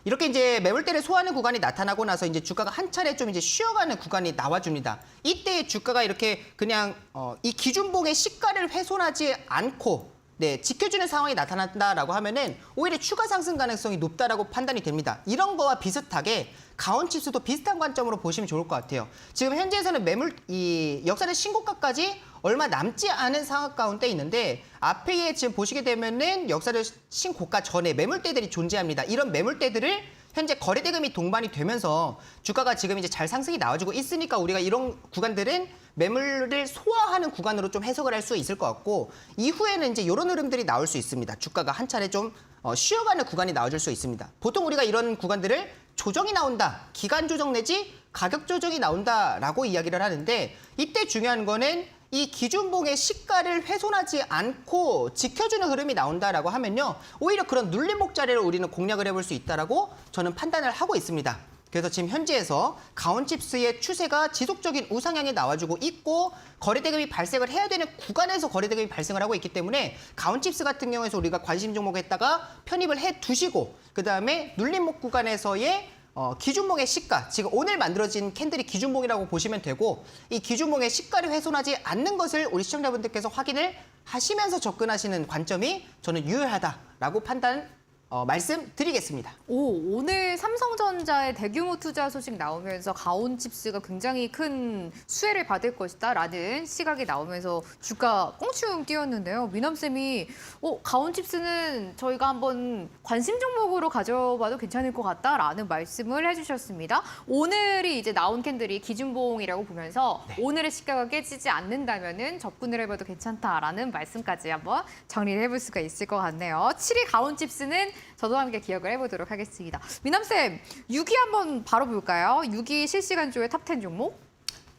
이렇게 이제 매물대를 소화하는 구간이 나타나고 나서 이제 주가가 한 차례 좀 이제 쉬어가는 구간이 나와줍니다. 이때 주가가 이렇게 그냥 이 기준봉의 시가를 훼손하지 않고 지켜주는 상황이 나타난다라고 하면은 오히려 추가 상승 가능성이 높다라고 판단이 됩니다. 이런 거와 비슷하게 가온칩스도 비슷한 관점으로 보시면 좋을 것 같아요. 지금 현재에서는 이 역사적 신고가까지 얼마 남지 않은 상황 가운데 있는데 앞에 지금 보시게 되면은 역사적 신고가 전에 매물대들이 존재합니다. 이런 매물대들을 현재 거래대금이 동반이 되면서 주가가 지금 이제 잘 상승이 나와주고 있으니까 우리가 이런 구간들은 매물을 소화하는 구간으로 좀 해석을 할 수 있을 것 같고 이후에는 이제 이런 흐름들이 나올 수 있습니다. 주가가 한 차례 좀 쉬어가는 구간이 나와줄 수 있습니다. 보통 우리가 이런 구간들을 조정이 나온다, 기간 조정 내지 가격 조정이 나온다라고 이야기를 하는데 이때 중요한 거는 이 기준봉의 시가를 훼손하지 않고 지켜주는 흐름이 나온다라고 하면요. 오히려 그런 눌림목 자리를 우리는 공략을 해볼 수 있다라고 저는 판단을 하고 있습니다. 그래서 지금 현재에서 가온칩스의 추세가 지속적인 우상향이 나와주고 있고 거래대금이 발생을 해야 되는 구간에서 거래대금이 발생을 하고 있기 때문에 가온칩스 같은 경우에서 우리가 관심 종목에다가 편입을 해 두시고 그다음에 눌림목 구간에서의 기준봉의 시가, 지금 오늘 만들어진 캔들이 기준봉이라고 보시면 되고 이 기준봉의 시가를 훼손하지 않는 것을 우리 시청자분들께서 확인을 하시면서 접근하시는 관점이 저는 유효하다라고 말씀드리겠습니다. 오늘 삼성전자의 대규모 투자 소식 나오면서 가온칩스가 굉장히 큰 수혜를 받을 것이다라는 시각이 나오면서 주가 꽁충 뛰었는데요. 미남쌤이 가온칩스는 저희가 한번 관심 종목으로 가져봐도 괜찮을 것 같다라는 말씀을 해주셨습니다. 오늘이 이제 나온 캔들이 기준봉이라고 보면서 오늘의 시가가 깨지지 않는다면은 접근을 해봐도 괜찮다라는 말씀까지 한번 정리를 해볼 수가 있을 것 같네요. 7위 가온칩스는 저도 함께 기억을 해보도록 하겠습니다. 미남쌤, 6위 한번 바로 볼까요? 6위 실시간조의 탑10 종목.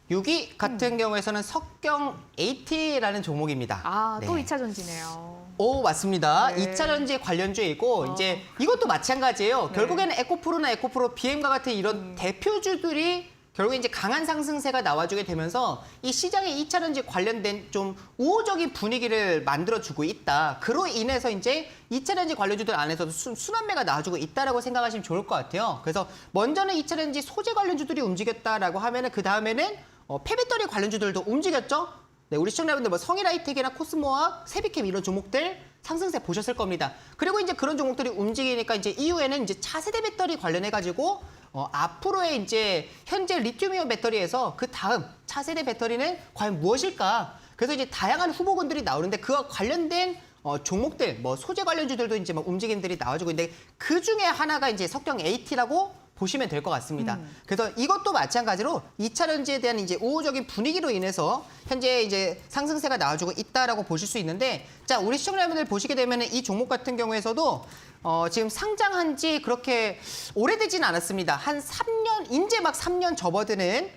6위 같은 경우에서는 석경 AT라는 종목입니다. 또 2차 전지네요. 오, 맞습니다. 네. 2차 전지 관련주이고 이제 이것도 마찬가지예요. 결국에는 에코프로나 에코프로, BM과 같은 이런 대표주들이 결국에 이제 강한 상승세가 나와주게 되면서 이 시장의 2차 전지 관련된 좀 우호적인 분위기를 만들어주고 있다. 그로 인해서 이제 2차 전지 관련주들 안에서도 순환매가 나와주고 있다라고 생각하시면 좋을 것 같아요. 그래서 먼저는 2차 전지 소재 관련주들이 움직였다라고 하면은 그 다음에는 폐배터리 관련주들도 움직였죠. 네, 우리 시청자분들 뭐 성일하이텍이나 코스모와 세비캠 이런 종목들 상승세 보셨을 겁니다. 그리고 이제 그런 종목들이 움직이니까 이제 이후에는 이제 차세대 배터리 관련해 가지고 앞으로의 이제 현재 리튬이온 배터리에서 그 다음 차세대 배터리는 과연 무엇일까? 그래서 이제 다양한 후보군들이 나오는데 그와 관련된 종목들, 뭐 소재 관련주들도 이제 막 움직임들이 나와주고 있는데 그 중에 하나가 이제 석경 AT라고 보시면 될 것 같습니다. 그래서 이것도 마찬가지로 2차 전지에 대한 이제 우호적인 분위기로 인해서 현재 이제 상승세가 나와주고 있다라고 보실 수 있는데, 자, 우리 시청자분들 보시게 되면 이 종목 같은 경우에서도 지금 상장한 지 그렇게 오래되지는 않았습니다. 한 3년, 이제 막 3년 접어드는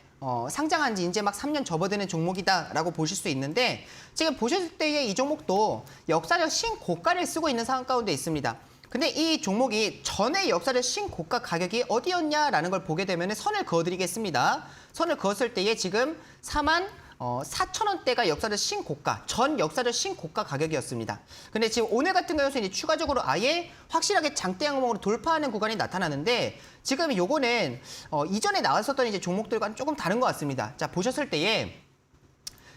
상장한 지 이제 막 3년 접어드는 종목이다라고 보실 수 있는데, 지금 보셨을 때의 이 종목도 역사적 신고가를 쓰고 있는 상황 가운데 있습니다. 근데 이 종목이 전에 역사적 신고가 가격이 어디였냐라는 걸 보게 되면 선을 그어드리겠습니다. 선을 그었을 때에 지금 44,000원대가 역사적 신고가, 전 역사적 신고가 가격이었습니다. 근데 지금 오늘 같은 경우에는 이제 추가적으로 아예 확실하게 장대 양봉으로 돌파하는 구간이 나타나는데, 지금 요거는 이전에 나왔었던 이제 종목들과는 조금 다른 것 같습니다. 자, 보셨을 때에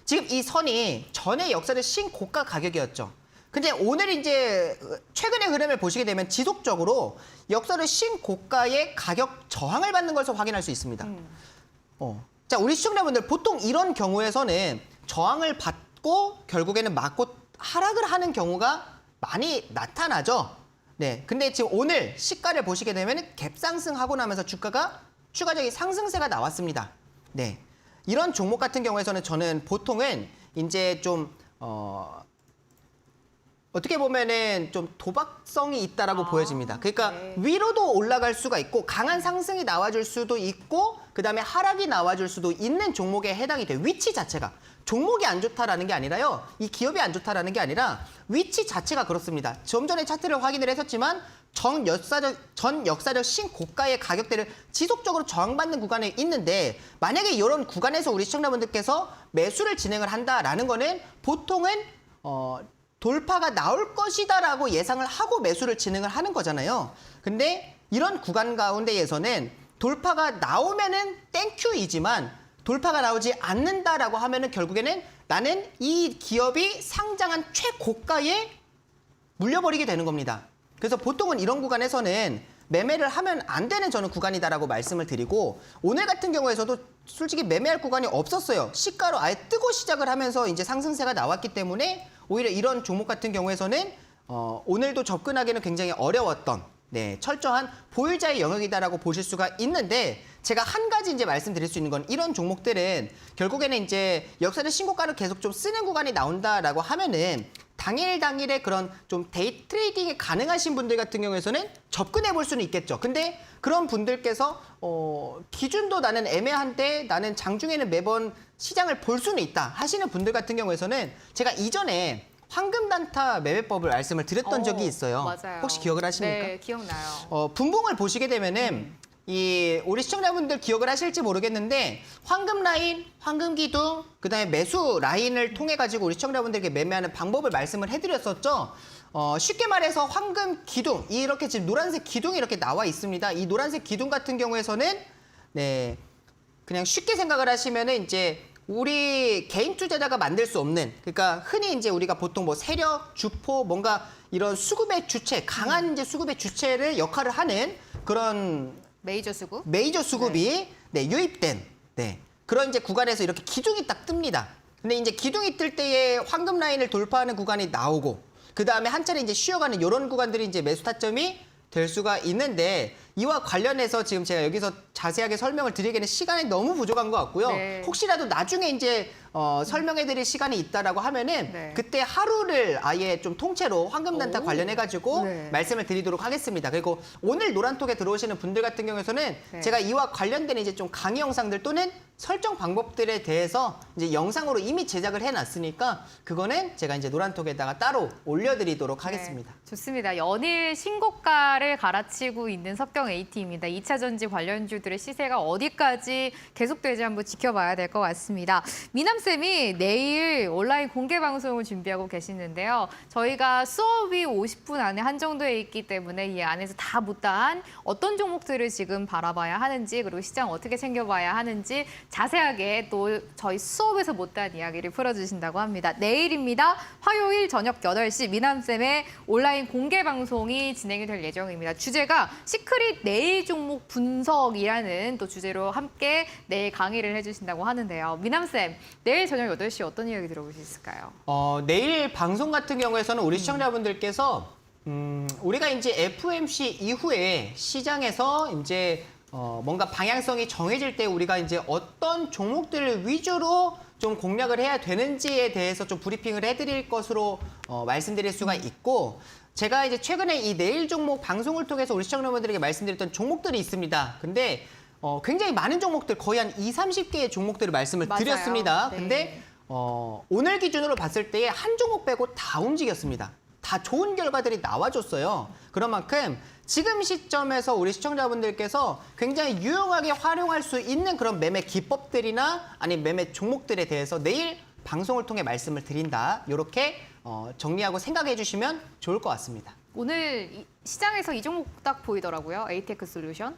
지금 이 선이 전에 역사적 신고가 가격이었죠. 근데 오늘 이제 최근의 흐름을 보시게 되면 지속적으로 역사적 신고가의 가격 저항을 받는 것을 확인할 수 있습니다. 자, 우리 시청자분들 보통 이런 경우에서는 저항을 받고 결국에는 맞고 하락을 하는 경우가 많이 나타나죠. 네, 근데 지금 오늘 시가를 보시게 되면 갭상승하고 나면서 주가가 추가적인 상승세가 나왔습니다. 네, 이런 종목 같은 경우에서는 저는 보통은 이제 좀 어떻게 보면은 좀 도박성이 있다라고 보여집니다. 그러니까 네. 위로도 올라갈 수가 있고 강한 상승이 나와줄 수도 있고 그다음에 하락이 나와줄 수도 있는 종목에 해당이 돼요. 위치 자체가. 종목이 안 좋다라는 게 아니라요. 이 기업이 안 좋다라는 게 아니라 위치 자체가 그렇습니다. 좀 전에 차트를 확인을 했었지만 전 역사적 신고가의 가격대를 지속적으로 저항받는 구간에 있는데 만약에 이런 구간에서 우리 시청자분들께서 매수를 진행을 한다라는 거는 보통은 돌파가 나올 것이다라고 예상을 하고 매수를 진행을 하는 거잖아요. 근데 이런 구간 가운데에서는 돌파가 나오면은 땡큐이지만 돌파가 나오지 않는다라고 하면은 결국에는 나는 이 기업이 상장한 최고가에 물려버리게 되는 겁니다. 그래서 보통은 이런 구간에서는 매매를 하면 안 되는 저는 구간이다라고 말씀을 드리고 오늘 같은 경우에서도 솔직히 매매할 구간이 없었어요. 시가로 아예 뜨고 시작을 하면서 이제 상승세가 나왔기 때문에 오히려 이런 종목 같은 경우에서는 오늘도 접근하기는 굉장히 어려웠던 철저한 보유자의 영역이다라고 보실 수가 있는데 제가 한 가지 이제 말씀드릴 수 있는 건 이런 종목들은 결국에는 이제 역사적 신고가를 계속 좀 쓰는 구간이 나온다라고 하면은 당일에 그런 좀 데이 트레이딩이 가능하신 분들 같은 경우에서는 접근해 볼 수는 있겠죠. 근데 그런 분들께서 기준도 나는 애매한데 나는 장중에는 매번 시장을 볼 수는 있다 하시는 분들 같은 경우에서는 제가 이전에 황금 단타 매매법을 말씀을 드렸던 적이 있어요. 맞아요. 혹시 기억을 하십니까? 네, 기억나요. 분봉을 보시게 되면은 이 우리 시청자분들 기억을 하실지 모르겠는데 황금 라인, 황금 기둥, 그다음에 매수 라인을 통해 가지고 우리 시청자분들에게 매매하는 방법을 말씀을 해드렸었죠. 쉽게 말해서 황금 기둥, 이렇게 지금 노란색 기둥이 이렇게 나와 있습니다. 이 노란색 기둥 같은 경우에서는 그냥 쉽게 생각을 하시면은 이제 우리 개인 투자자가 만들 수 없는, 그러니까 흔히 이제 우리가 보통 뭐 세력, 주포, 뭔가 이런 수급의 주체, 강한 이제 수급의 주체를 역할을 하는 그런 메이저 수급. 메이저 수급이 유입된 그런 이제 구간에서 이렇게 기둥이 딱 뜹니다. 근데 이제 기둥이 뜰 때에 황금 라인을 돌파하는 구간이 나오고 그 다음에 한 차례 이제 쉬어가는 이런 구간들이 이제 매수 타점이 될 수가 있는데 이와 관련해서 지금 제가 여기서 자세하게 설명을 드리기에는 시간이 너무 부족한 것 같고요. 네. 혹시라도 나중에 이제 설명해드릴 시간이 있다라고 하면은 네. 그때 하루를 아예 좀 통째로 황금단타 관련해가지고 네. 말씀을 드리도록 하겠습니다. 그리고 오늘 노란톡에 들어오시는 분들 같은 경우에서는 네. 제가 이와 관련된 이제 좀 강의 영상들 또는 설정 방법들에 대해서 이제 영상으로 이미 제작을 해놨으니까 그거는 제가 이제 노란톡에다가 따로 올려드리도록 하겠습니다. 네, 좋습니다. 연일 신고가를 갈아치고 있는 석경 AT입니다. 2차 전지 관련주들의 시세가 어디까지 계속되지 한번 지켜봐야 될 것 같습니다. 미남쌤이 내일 온라인 공개 방송을 준비하고 계시는데요. 저희가 수업이 50분 안에 한정돼 있기 때문에 이 안에서 다 못다한 어떤 종목들을 지금 바라봐야 하는지 그리고 시장 어떻게 챙겨봐야 하는지 자세하게 또 저희 수업에서 못다한 이야기를 풀어주신다고 합니다. 내일입니다. 화요일 저녁 8시 미남쌤의 온라인 공개 방송이 진행이 될 예정입니다. 주제가 시크릿 내일 종목 분석이라는 또 주제로 함께 내일 강의를 해주신다고 하는데요. 미남쌤, 내일 저녁 8시 어떤 이야기 들어볼 수 있을까요? 내일 방송 같은 경우에서는 우리 시청자분들께서 우리가 이제 FOMC 이후에 시장에서 이제 뭔가 방향성이 정해질 때 우리가 이제 어떤 종목들을 위주로 좀 공략을 해야 되는지에 대해서 좀 브리핑을 해드릴 것으로 말씀드릴 수가 있고 제가 이제 최근에 이 내일 종목 방송을 통해서 우리 시청자분들에게 말씀드렸던 종목들이 있습니다. 근데 굉장히 많은 종목들 거의 한 20-30개의 종목들을 말씀을 맞아요. 드렸습니다. 네. 근데 오늘 기준으로 봤을 때 한 종목 빼고 다 움직였습니다. 다 좋은 결과들이 나와줬어요. 그런 만큼 지금 시점에서 우리 시청자분들께서 굉장히 유용하게 활용할 수 있는 그런 매매 기법들이나 아니면 매매 종목들에 대해서 내일 방송을 통해 말씀을 드린다. 이렇게 정리하고 생각해 주시면 좋을 것 같습니다. 오늘 시장에서 이 종목 딱 보이더라고요. 에이테크 솔루션.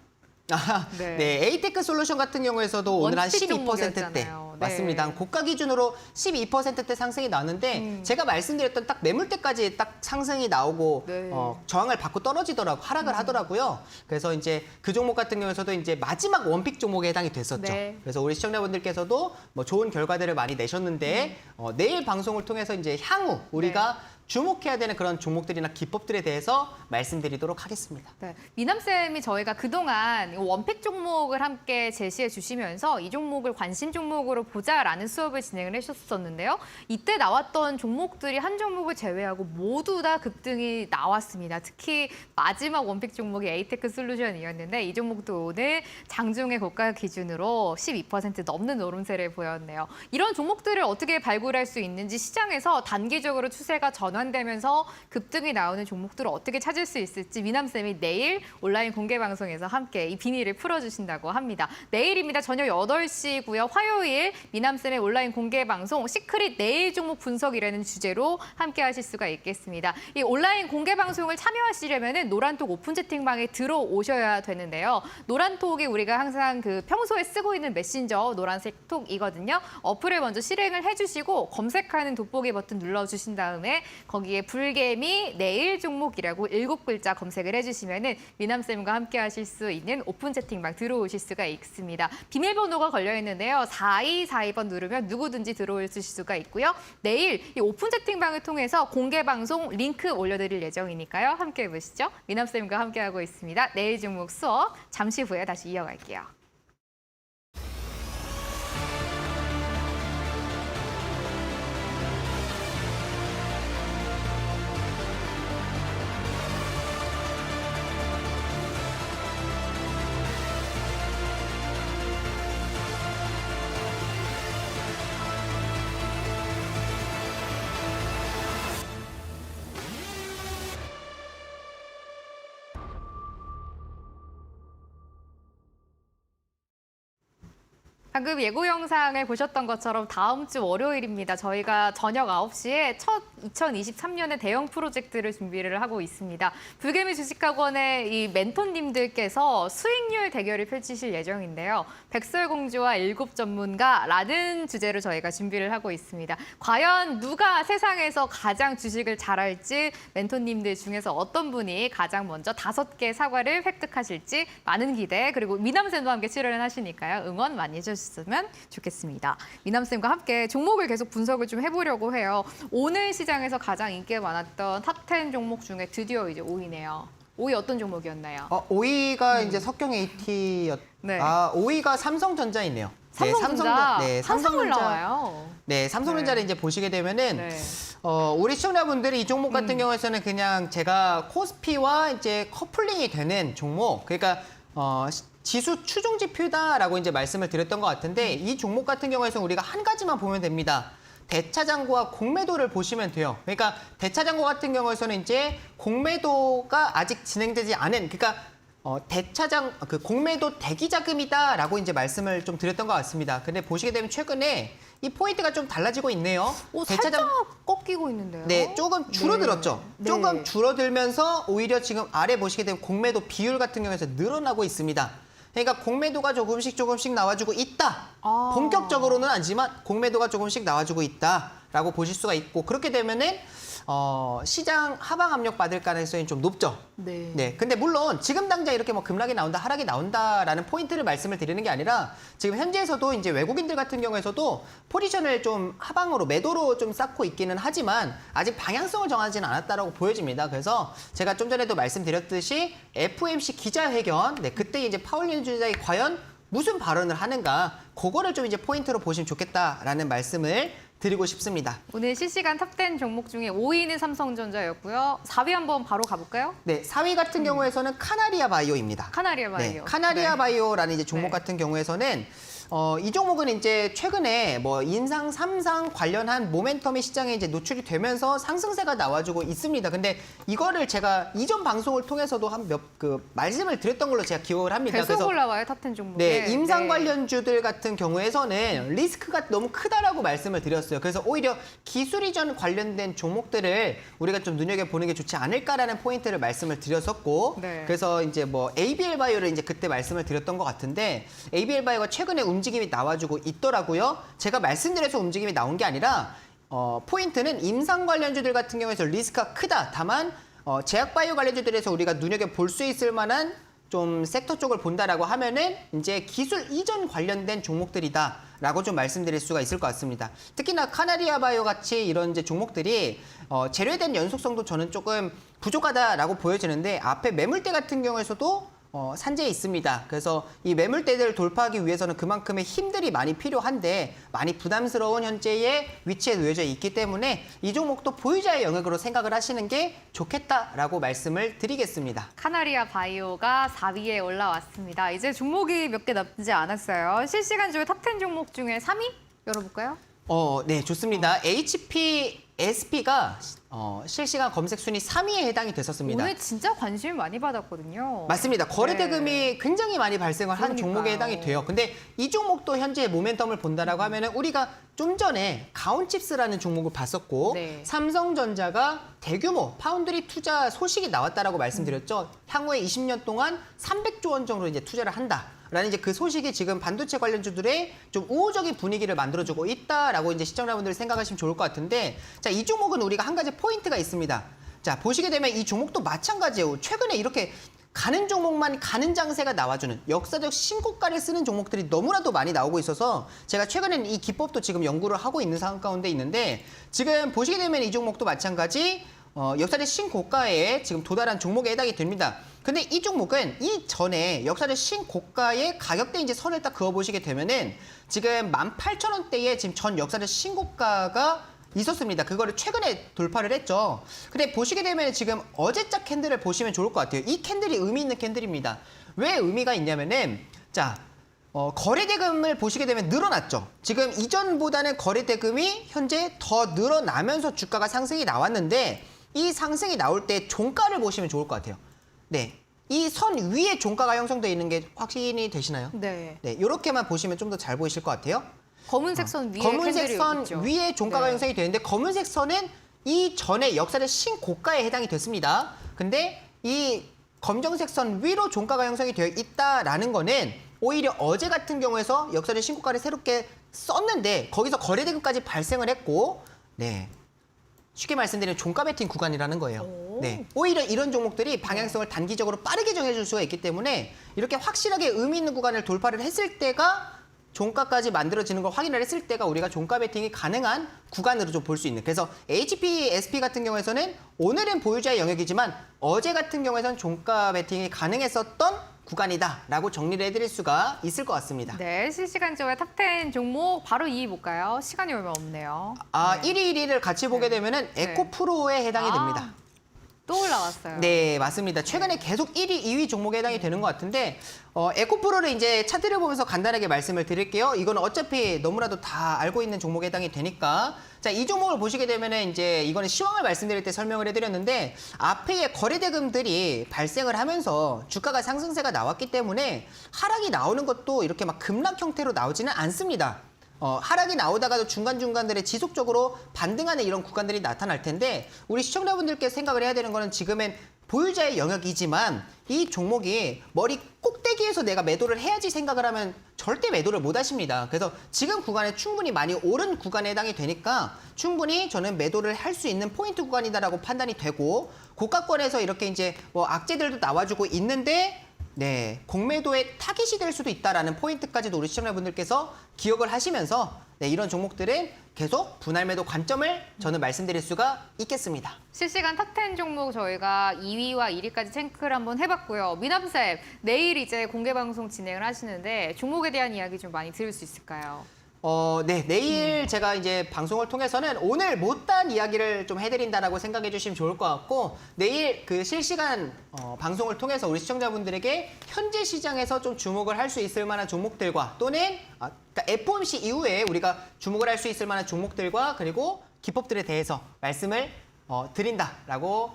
네. 네, 에이테크 솔루션 같은 경우에서도 오늘 한 원칙 12%대 종목이었잖아요. 네. 맞습니다. 한 고가 기준으로 12%대 상승이 나왔는데 제가 말씀드렸던 딱 매물대까지 딱 상승이 나오고 네. 저항을 받고 떨어지더라고 하락을 하더라고요. 그래서 이제 그 종목 같은 경우에서도 이제 마지막 원픽 종목에 해당이 됐었죠. 네. 그래서 우리 시청자분들께서도 뭐 좋은 결과들을 많이 내셨는데 내일 방송을 통해서 이제 향후 우리가 주목해야 되는 그런 종목들이나 기법들에 대해서 말씀드리도록 하겠습니다. 네, 미남쌤이 저희가 그동안 원픽 종목을 함께 제시해 주시면서 이 종목을 관심 종목으로 보자라는 수업을 진행을 해주셨었는데요. 이때 나왔던 종목들이 한 종목을 제외하고 모두 다 급등이 나왔습니다. 특히 마지막 원픽 종목이 에이테크 솔루션이었는데 이 종목도 오늘 장중의 고가 기준으로 12% 넘는 오름세를 보였네요. 이런 종목들을 어떻게 발굴할 수 있는지 시장에서 단기적으로 추세가 전환되면서 급등이 나오는 종목들을 어떻게 찾을 수 있을지 미남쌤이 내일 온라인 공개 방송에서 함께 이 비밀을 풀어주신다고 합니다. 내일입니다. 저녁 8시고요. 화요일 미남쌤의 온라인 공개 방송 시크릿 내일 종목 분석이라는 주제로 함께 하실 수가 있겠습니다. 이 온라인 공개 방송을 참여하시려면 노란톡 오픈 채팅방에 들어오셔야 되는데요. 노란톡이 우리가 항상 그 평소에 쓰고 있는 메신저 노란색 톡이거든요. 어플을 먼저 실행을 해주시고 검색하는 돋보기 버튼 눌러주신 다음에 거기에 불개미 내일 종목이라고 7글자 검색을 해주시면 미남쌤과 함께 하실 수 있는 오픈 채팅방 들어오실 수가 있습니다. 비밀번호가 걸려있는데요. 4242번 누르면 누구든지 들어오실 수가 있고요. 내일 이 오픈 채팅방을 통해서 공개 방송 링크 올려드릴 예정이니까요. 함께 해보시죠. 미남쌤과 함께하고 있습니다. 내일 종목 수업 잠시 후에 다시 이어갈게요. 방금 예고 영상을 보셨던 것처럼 다음 주 월요일입니다. 저희가 저녁 9시에 첫 2023년의 대형 프로젝트를 준비를 하고 있습니다. 불개미 주식학원의 이 멘토님들께서 수익률 대결을 펼치실 예정인데요. 백설공주와 7 전문가라는 주제로 저희가 준비를 하고 있습니다. 과연 누가 세상에서 가장 주식을 잘할지 멘토님들 중에서 어떤 분이 가장 먼저 5개 사과를 획득하실지 많은 기대 그리고 미남쌤도 함께 출연을 하시니까요. 응원 많이 해주시면 좋겠습니다. 미남쌤과 함께 종목을 계속 분석을 좀 해보려고 해요. 오늘 시장에서 가장 인기가 많았던 탑10 종목 중에 드디어 이제 5위네요. 5위 어떤 종목이었나요? 5위가 이제 석경 AT였. 네. 5위가 삼성전자이네요. 삼성전자. 네, 삼성을 나와요. 네, 삼성전자를 네. 이제 보시게 되면은 네. 우리 시청자분들이 이 종목 같은 경우에서는 그냥 제가 코스피와 이제 커플링이 되는 종목, 그러니까 지수 추종 지표다라고 이제 말씀을 드렸던 것 같은데 이 종목 같은 경우에서는 우리가 한 가지만 보면 됩니다. 대차장고와 공매도를 보시면 돼요. 그러니까 대차장고 같은 경우에서는 이제 공매도가 아직 진행되지 않은, 그러니까 공매도 대기 자금이다라고 이제 말씀을 좀 드렸던 것 같습니다. 근데 보시게 되면 최근에 이 포인트가 좀 달라지고 있네요. 살짝 꺾이고 있는데요. 네, 조금 줄어들었죠. 네. 조금 줄어들면서 오히려 지금 아래 보시게 되면 공매도 비율 같은 경우에서 늘어나고 있습니다. 그러니까 공매도가 조금씩 나와주고 있다. 본격적으로는 아니지만 공매도가 조금씩 나와주고 있다라고 보실 수가 있고 그렇게 되면은 시장 하방 압력 받을 가능성이 좀 높죠. 네. 네. 근데 물론 지금 당장 이렇게 뭐 급락이 나온다, 하락이 나온다라는 포인트를 말씀을 드리는 게 아니라 지금 현재에서도 이제 외국인들 같은 경우에서도 포지션을 좀 하방으로 매도로 좀 쌓고 있기는 하지만 아직 방향성을 정하지는 않았다라고 보여집니다. 그래서 제가 좀 전에도 말씀드렸듯이 FOMC 기자회견, 네, 그때 이제 파월 연준장이 과연 무슨 발언을 하는가, 그거를 좀 이제 포인트로 보시면 좋겠다라는 말씀을 드리고 싶습니다. 오늘 실시간 탑10 종목 중에 5위는 삼성전자였고요. 4위 한번 바로 가볼까요? 네, 4위 같은 경우에서는 카나리아 바이오입니다. 카나리아 바이오. 네, 카나리아 네. 바이오라는 이제 종목 네. 같은 경우에서는 이 종목은 이제 최근에 뭐 인상 3상 관련한 모멘텀이 시장에 이제 노출이 되면서 상승세가 나와주고 있습니다. 근데 이거를 제가 이전 방송을 통해서도 말씀을 드렸던 걸로 제가 기억을 합니다. 계속 올라와요, 탑10 종목에. 네, 임상 관련주들 같은 경우에서는 리스크가 너무 크다라고 말씀을 드렸어요. 그래서 오히려 기술 이전 관련된 종목들을 우리가 좀 눈여겨보는 게 좋지 않을까라는 포인트를 말씀을 드렸었고, 네. 그래서 이제 뭐 ABL 바이오를 이제 그때 말씀을 드렸던 것 같은데, ABL 바이오가 최근에 움직임이 나와주고 있더라고요. 제가 말씀드려서 움직임이 나온 게 아니라 포인트는 임상 관련주들 같은 경우에서 리스크가 크다. 다만 제약 바이오 관련주들에서 우리가 눈여겨볼 수 있을 만한 좀 섹터 쪽을 본다라고 하면은 이제 기술 이전 관련된 종목들이다라고 좀 말씀드릴 수가 있을 것 같습니다. 특히나 카나리아 바이오 같이 이런 이제 종목들이 제외된 연속성도 저는 조금 부족하다라고 보여지는데 앞에 매물대 같은 경우에서도 산재에 있습니다. 그래서 이 매물대들을 돌파하기 위해서는 그만큼의 힘들이 많이 필요한데 많이 부담스러운 현재의 위치에 놓여져 있기 때문에 이 종목도 보유자의 영역으로 생각을 하시는 게 좋겠다라고 말씀을 드리겠습니다. 카나리아 바이오가 4위에 올라왔습니다. 이제 종목이 몇 개 남지 않았어요. 실시간 조회 탑10 종목 중에 3위 열어볼까요? 네, 좋습니다. HPSP가 실시간 검색 순위 3위에 해당이 됐었습니다. 오늘 진짜 관심을 많이 받았거든요. 맞습니다. 거래 네. 대금이 굉장히 많이 발생을 한 그러니까요. 종목에 해당이 돼요. 근데 이 종목도 현재 모멘텀을 본다라고 하면은 우리가 좀 전에 가온칩스라는 종목을 봤었고 네. 삼성전자가 대규모 파운드리 투자 소식이 나왔다라고 말씀드렸죠. 향후에 20년 동안 300조 원 정도 이제 투자를 한다. 라는 이제 그 소식이 지금 반도체 관련주들의 좀 우호적인 분위기를 만들어주고 있다라고 이제 시청자분들 생각하시면 좋을 것 같은데, 자, 이 종목은 우리가 한 가지 포인트가 있습니다. 자, 보시게 되면 이 종목도 마찬가지예요. 최근에 이렇게 가는 종목만 가는 장세가 나와주는 역사적 신고가를 쓰는 종목들이 너무나도 많이 나오고 있어서 제가 최근엔 이 기법도 지금 연구를 하고 있는 상황 가운데 있는데, 지금 보시게 되면 이 종목도 마찬가지 역사적 신고가에 지금 도달한 종목에 해당이 됩니다. 근데 이 종목은 이전에 역사적 신고가의 가격대 이제 선을 딱 그어보시게 되면은 지금 18,000원대에 지금 전 역사적 신고가가 있었습니다. 그거를 최근에 돌파를 했죠. 근데 보시게 되면 지금 어제자 캔들을 보시면 좋을 것 같아요. 이 캔들이 의미 있는 캔들입니다. 왜 의미가 있냐면은, 자, 거래 대금을 보시게 되면 늘어났죠. 지금 이전보다는 거래 대금이 현재 더 늘어나면서 주가가 상승이 나왔는데, 이 상승이 나올 때 종가를 보시면 좋을 것 같아요. 네, 이 선 위에 종가가 형성되어 있는 게 확인이 되시나요? 네. 네, 이렇게만 보시면 좀 더 잘 보이실 것 같아요. 검은색 선 위에 검은색 캔들이 선 있죠. 위에 종가가 네. 형성이 되는데, 검은색 선은 이전에 역사적 신고가에 해당이 됐습니다. 근데 이 검정색 선 위로 종가가 형성이 되어 있다라는 거는 오히려 어제 같은 경우에서 역사적 신고가를 새롭게 썼는데 거기서 거래 대금까지 발생을 했고, 네, 쉽게 말씀드리면 종가 베팅 구간이라는 거예요. 오. 네, 오히려 이런 종목들이 방향성을 단기적으로 빠르게 정해줄 수가 있기 때문에 이렇게 확실하게 의미 있는 구간을 돌파를 했을 때가 종가까지 만들어지는 걸 확인을 했을 때가 우리가 종가 베팅이 가능한 구간으로 좀 볼 수 있는. 그래서 HPSP 같은 경우에서는 오늘은 보유자의 영역이지만 어제 같은 경우에서는 종가 베팅이 가능했었던 구간이다라고 정리를 해드릴 수가 있을 것 같습니다. 네, 실시간 조회 탑10 종목 바로 2위 볼까요? 시간이 얼마 없네요. 아, 네. 1위, 1위를 같이 보게 되면은 네. 에코프로에 해당이 됩니다. 또 올라왔어요. 네, 맞습니다. 최근에 계속 1위, 2위 종목에 해당이 되는 것 같은데, 에코프로를 이제 차트를 보면서 간단하게 말씀을 드릴게요. 이거는 어차피 너무나도 다 알고 있는 종목에 해당이 되니까. 자, 이 종목을 보시게 되면은 이제 이거는 시황을 말씀드릴 때 설명을 해드렸는데, 앞에 거래 대금들이 발생을 하면서 주가가 상승세가 나왔기 때문에 하락이 나오는 것도 이렇게 막 급락 형태로 나오지는 않습니다. 하락이 나오다가도 중간중간들에 지속적으로 반등하는 이런 구간들이 나타날 텐데, 우리 시청자분들께 생각을 해야 되는 거는 지금은 보유자의 영역이지만 이 종목이 머리 꼭대기에서 내가 매도를 해야지 생각을 하면 절대 매도를 못 하십니다. 그래서 지금 구간에 충분히 많이 오른 구간에 해당이 되니까 충분히 저는 매도를 할 수 있는 포인트 구간이다라고 판단이 되고, 고가권에서 이렇게 이제 뭐 악재들도 나와주고 있는데, 네, 공매도의 타깃이 될 수도 있다라는 포인트까지도 우리 시청자분들께서 기억을 하시면서, 네, 이런 종목들은 계속 분할 매도 관점을 저는 말씀드릴 수가 있겠습니다. 실시간 탑10 종목 저희가 2위와 1위까지 체크를 한번 해봤고요. 미남쌤, 내일 이제 공개 방송 진행을 하시는데 종목에 대한 이야기 좀 많이 들을 수 있을까요? 네, 내일 제가 이제 방송을 통해서는 오늘 못다한 이야기를 좀 해드린다라고 생각해 주시면 좋을 것 같고, 내일 그 실시간 방송을 통해서 우리 시청자분들에게 현재 시장에서 좀 주목을 할 수 있을 만한 종목들과 또는 그러니까 FOMC 이후에 우리가 주목을 할 수 있을 만한 종목들과 그리고 기법들에 대해서 말씀을 드린다라고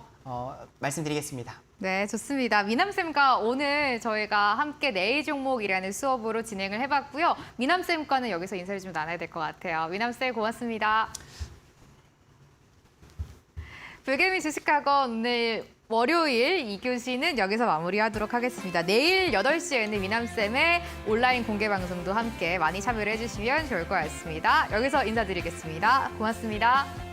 말씀드리겠습니다. 네, 좋습니다. 미남쌤과 오늘 저희가 함께 내일 종목이라는 수업으로 진행을 해봤고요. 미남쌤과는 여기서 인사를 좀 나눠야 될 것 같아요. 미남쌤 고맙습니다. 불개미 주식학원 오늘 월요일 2교시는 여기서 마무리하도록 하겠습니다. 내일 8시에는 미남쌤의 온라인 공개 방송도 함께 많이 참여를 해주시면 좋을 것 같습니다. 여기서 인사드리겠습니다. 고맙습니다.